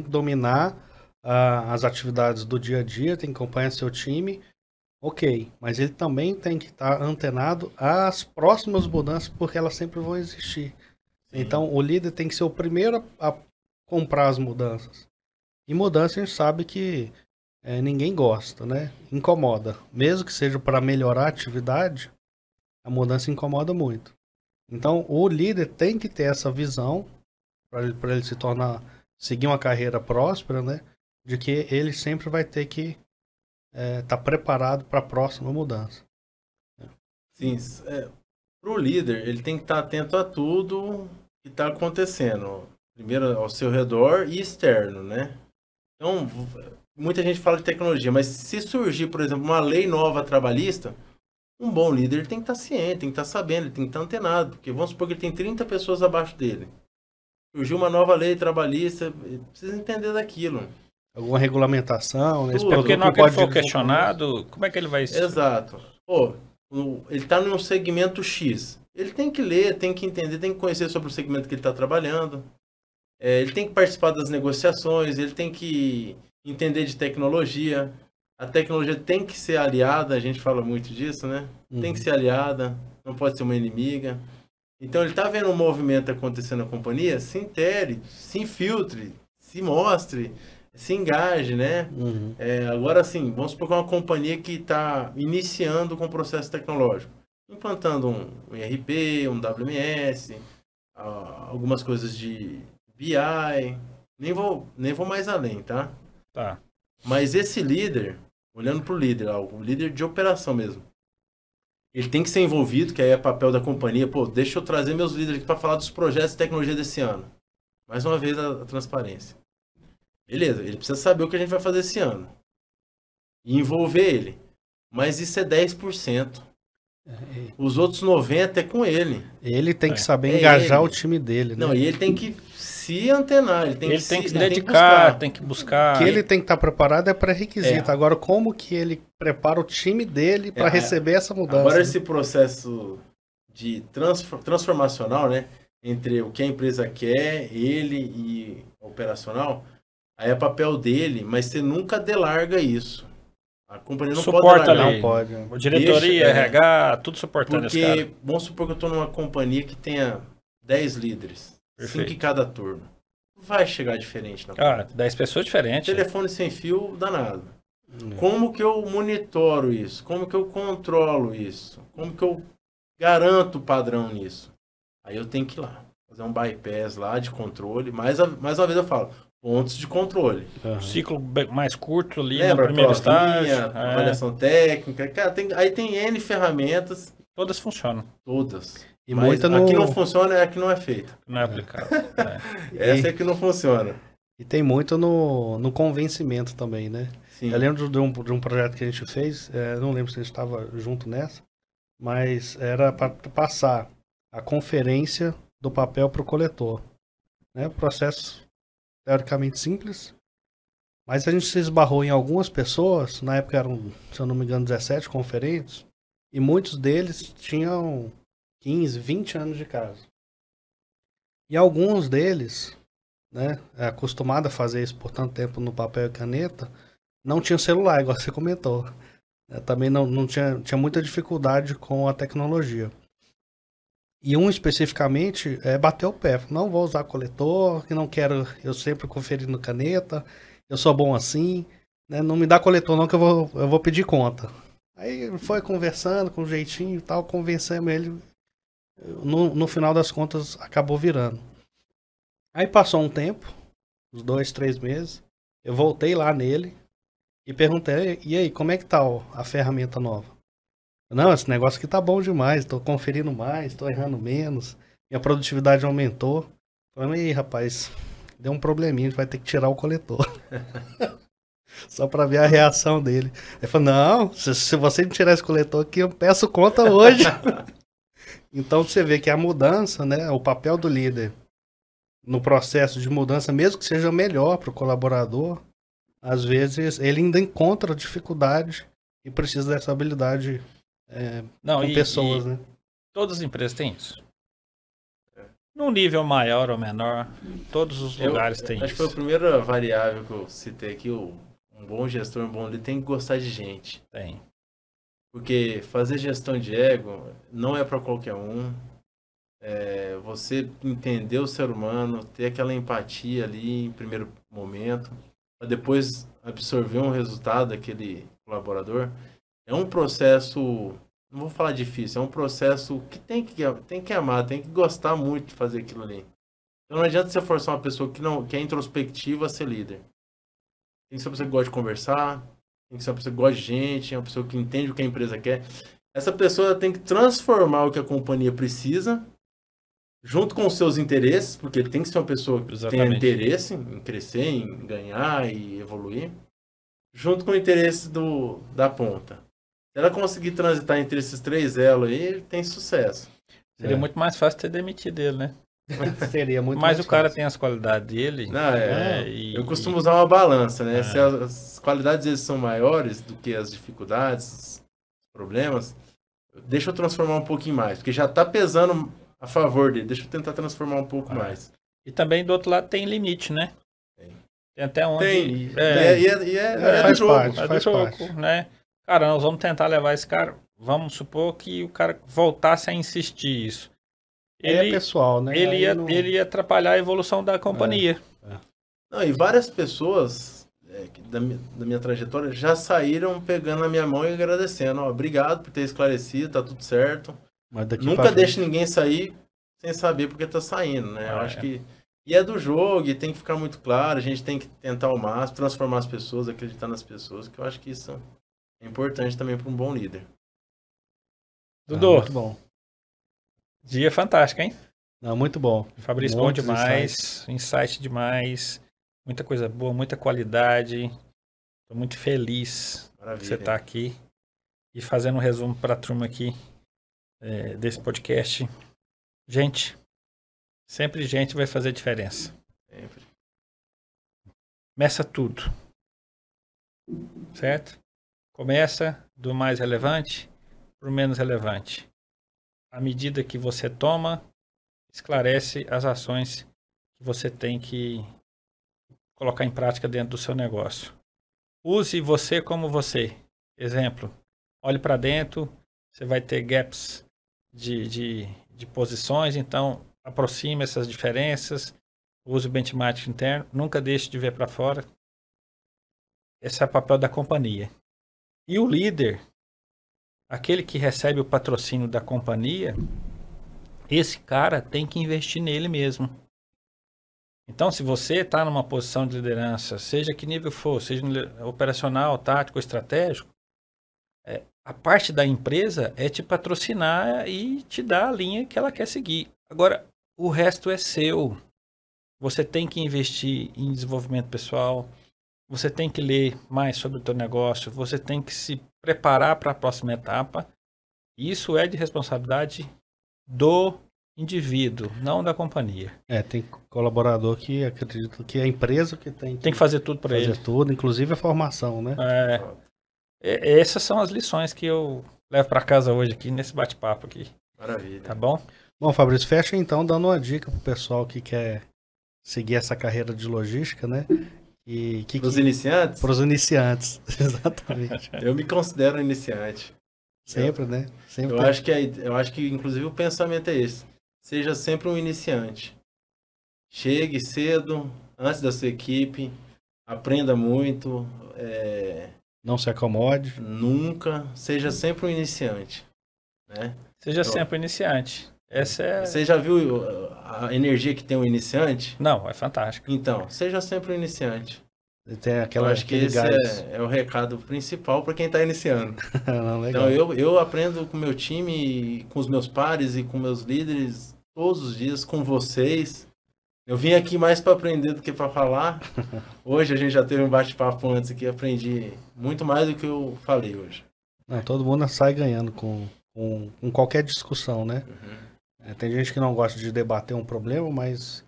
dominar as atividades do dia a dia, tem que acompanhar seu time, ok, mas ele também tem que estar antenado às próximas mudanças, porque elas sempre vão existir. Sim. Então, o líder tem que ser o primeiro a comprar as mudanças. E mudança a gente sabe que ninguém gosta, né? Incomoda. Mesmo que seja para melhorar a atividade, a mudança incomoda muito. Então, o líder tem que ter essa visão para ele seguir uma carreira próspera, né? De que ele sempre vai ter que estar preparado para a próxima mudança. Sim, para o líder, ele tem que estar atento a tudo que está acontecendo. Primeiro ao seu redor e externo, né? Então, muita gente fala de tecnologia, mas se surgir, por exemplo, uma lei nova trabalhista, um bom líder tem que estar ciente, tem que estar sabendo, ele tem que estar antenado, porque vamos supor que ele tem 30 pessoas abaixo dele. Surgiu uma nova lei trabalhista, ele precisa entender daquilo. Alguma regulamentação, né? Porque na hora que ele for questionado, como é que ele vai... Exato. Pô, ele está num segmento X. Ele tem que ler, tem que entender, tem que conhecer sobre o segmento que ele está trabalhando. Ele tem que participar das negociações, ele tem que entender de tecnologia. A tecnologia tem que ser aliada, a gente fala muito disso, né? Tem que ser aliada, não pode ser uma inimiga. Então ele está vendo um movimento acontecendo na companhia, se intere, se infiltre, se mostre, se engaje, né? Agora sim, vamos supor que é uma companhia que está iniciando com o processo tecnológico, implantando um ERP, um WMS, algumas coisas de BI, nem vou mais além, tá? Tá. Mas esse líder, olhando para o líder, o líder de operação mesmo, ele tem que ser envolvido, que aí é papel da companhia. Pô, deixa eu trazer meus líderes aqui para falar dos projetos de tecnologia desse ano. Mais uma vez a transparência. Beleza, ele precisa saber o que a gente vai fazer esse ano. E envolver ele. Mas isso é 10%. Os outros 90% é com ele. Ele tem que saber engajar o time dele, né? Não, e ele tem que se antenar. Ele tem que se dedicar, tem que buscar. O que ele tem que estar preparado é pré-requisito. Agora, como que ele prepara o time dele para receber essa mudança? Agora, esse processo de transformacional, né? Entre o que a empresa quer, ele e o operacional, aí é papel dele, mas você nunca delarga isso. A companhia não Suporta pode delargar. Não pode. Diretoria, RH, tudo suportando esse cara. Porque, vamos supor que eu estou numa companhia que tenha 10 líderes. Perfeito. 5 em cada turno. Vai chegar diferente na companhia. 10 pessoas diferentes. Telefone sem fio, danado. Como que eu monitoro isso? Como que eu controlo isso? Como que eu garanto o padrão nisso? Aí eu tenho que ir lá. Fazer um bypass lá de controle. Mais uma vez eu falo. Pontos de controle. Ciclo mais curto ali no primeiro estágio. Avaliação técnica. Cara, aí tem N ferramentas. Todas funcionam. Todas. E mas a que não funciona é a que não é feita. Não é aplicável. Essa é que não funciona. E tem muito no convencimento também, né? Sim. Eu lembro de um projeto que a gente fez, não lembro se a gente estava junto nessa, mas era para passar a conferência do papel para o coletor. Né? Processo teoricamente simples, mas a gente se esbarrou em algumas pessoas, na época eram, se eu não me engano, 17 conferentes, e muitos deles tinham 15, 20 anos de casa. E alguns deles, né, acostumados a fazer isso por tanto tempo no papel e caneta, não tinha celular, igual você comentou. Também não tinha muita dificuldade com a tecnologia. E um especificamente bateu o pé. Não vou usar coletor, que não quero, eu sempre conferindo caneta, eu sou bom assim, né? Não me dá coletor não que eu vou pedir conta. Aí foi conversando com jeitinho e tal, convencemos ele. No final das contas acabou virando. Aí passou um tempo, uns 2, 3 meses, eu voltei lá nele e perguntei, e aí, como é que tá a ferramenta nova? Não, esse negócio aqui tá bom demais, tô conferindo mais, tô errando menos, minha produtividade aumentou. Falei, aí rapaz, deu um probleminha, a gente vai ter que tirar o coletor. Só pra ver a reação dele. Ele falou, não, se você me tirar esse coletor aqui, eu peço conta hoje. Então você vê que a mudança, né, o papel do líder no processo de mudança, mesmo que seja melhor para o colaborador, às vezes ele ainda encontra dificuldade e precisa dessa habilidade com pessoas, né? Todas as empresas têm isso. Num nível maior ou menor, todos os lugares têm isso. Acho que foi a primeira variável que eu citei aqui, um bom gestor, um bom líder tem que gostar de gente. Tem. Porque fazer gestão de ego não é para qualquer um. Você entender o ser humano, ter aquela empatia ali em primeiro momento, para depois absorver um resultado daquele colaborador, é um processo, não vou falar difícil, é um processo que tem que amar, tem que gostar muito de fazer aquilo ali. Então não adianta você forçar uma pessoa que é introspectiva a ser líder. Tem que ser uma pessoa que gosta de conversar, tem que ser uma pessoa que gosta de gente, uma pessoa que entende o que a empresa quer. Essa pessoa tem que transformar o que a companhia precisa, junto com os seus interesses, porque tem que ser uma pessoa que tenha interesse em crescer, em ganhar e evoluir. junto com o interesse da ponta. Se ela conseguir transitar entre esses 3 elos aí, tem sucesso. Seria muito mais fácil ter demitido ele, né? Seria muito Mas mais o cara fácil. tem as qualidades dele. Não, eu costumo usar uma balança, né? Se as qualidades deles são maiores do que as dificuldades, os problemas, deixa eu transformar um pouquinho mais, porque já tá pesando a favor dele. Deixa eu tentar transformar um pouco mais. E também do outro lado tem limite, né? Tem até onde... Tem. É do jogo. parte, É do faz jogo, parte. né? Cara, nós vamos tentar levar esse cara... Vamos supor que o cara voltasse a insistir isso. É pessoal, né? Ele ia atrapalhar a evolução da companhia. Não, e várias pessoas da minha trajetória já saíram pegando na minha mão e agradecendo. Ó, obrigado por ter esclarecido, tá tudo certo. Mas daqui Nunca deixe ninguém sair sem saber porque tá saindo, né? Eu acho que... E é do jogo, e tem que ficar muito claro, a gente tem que tentar ao máximo, transformar as pessoas, acreditar nas pessoas, que eu acho que isso é importante também para um bom líder. Dudu, muito bom. Dia fantástico, hein? Não, muito bom. Fabrício, bom demais, insight demais, muita coisa boa, muita qualidade. Estou muito feliz que você está aqui e fazendo um resumo para a turma aqui desse podcast. Gente, sempre gente vai fazer diferença. Sempre. Começa tudo. Certo? Começa do mais relevante para o menos relevante. À medida que você toma, esclarece as ações que você tem que colocar em prática dentro do seu negócio. Use você como você. Exemplo, olhe para dentro, você vai ter gaps de posições, então aproxime essas diferenças, use o benchmark interno, nunca deixe de ver para fora. Esse é o papel da companhia. E o líder, aquele que recebe o patrocínio da companhia, esse cara tem que investir nele mesmo. Então, se você está numa posição de liderança, seja que nível for, seja operacional, tático, estratégico, a parte da empresa é te patrocinar e te dar a linha que ela quer seguir. Agora, o resto é seu. Você tem que investir em desenvolvimento pessoal, você tem que ler mais sobre o teu negócio, você tem que se preparar para a próxima etapa. Isso é de responsabilidade do indivíduo, não da companhia. Tem colaborador que acredita que é a empresa que tem que fazer tudo para ele. Fazer tudo, inclusive a formação, né? Essas são as lições que eu levo para casa hoje aqui nesse bate-papo aqui. Maravilha. Tá bom? Bom, Fabrício, fecha então dando uma dica pro pessoal que quer seguir essa carreira de logística, né? Para os iniciantes? Para os iniciantes, exatamente. Eu me considero iniciante. Sempre, né? Sempre. Eu acho que inclusive o pensamento é esse. Seja sempre um iniciante. Chegue cedo, antes da sua equipe, aprenda muito. Não se acomode. Nunca. Seja sempre um iniciante. Né? Seja sempre um iniciante. Você já viu a energia que tem um iniciante? Não, é fantástico. Então, seja sempre um iniciante. Tem eu acho que esse é o recado principal para quem está iniciando. Não, então, eu aprendo com o meu time, com os meus pares e com meus líderes todos os dias, com vocês. Eu vim aqui mais para aprender do que para falar. Hoje a gente já teve um bate-papo antes aqui, aprendi muito mais do que eu falei hoje. Não, todo mundo sai ganhando com qualquer discussão, né? Uhum. Tem gente que não gosta de debater um problema, mas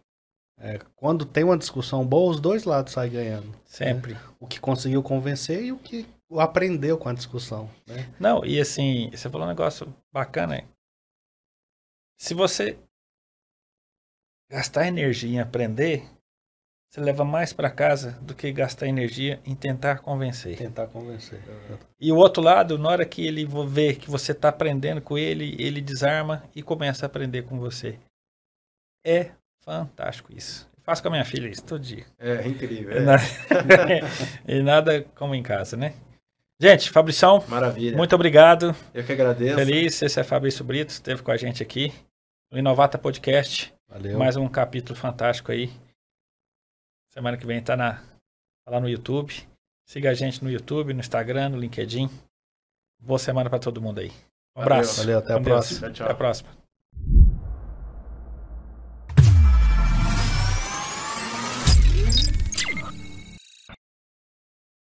quando tem uma discussão boa, os dois lados saem ganhando. Sempre. Né? O que conseguiu convencer e o que aprendeu com a discussão. Né? Não, e assim, você falou um negócio bacana, hein? Se você gastar energia em aprender, você leva mais para casa do que gastar energia em tentar convencer. E o outro lado, na hora que ele vê que você está aprendendo com ele, ele desarma e começa a aprender com você. É fantástico isso. Eu faço com a minha filha isso todo dia. É incrível. E nada como em casa, né? Gente, Fabrição, maravilha. Muito obrigado. Eu que agradeço. Feliz, esse é Fabrício Brito, esteve com a gente aqui no Inovata Podcast. Valeu. Mais um capítulo fantástico aí. Semana que vem tá lá no YouTube. Siga a gente no YouTube, no Instagram, no LinkedIn. Boa semana para todo mundo aí. Um abraço. Valeu, até a próxima. Tchau, tchau. Até a próxima.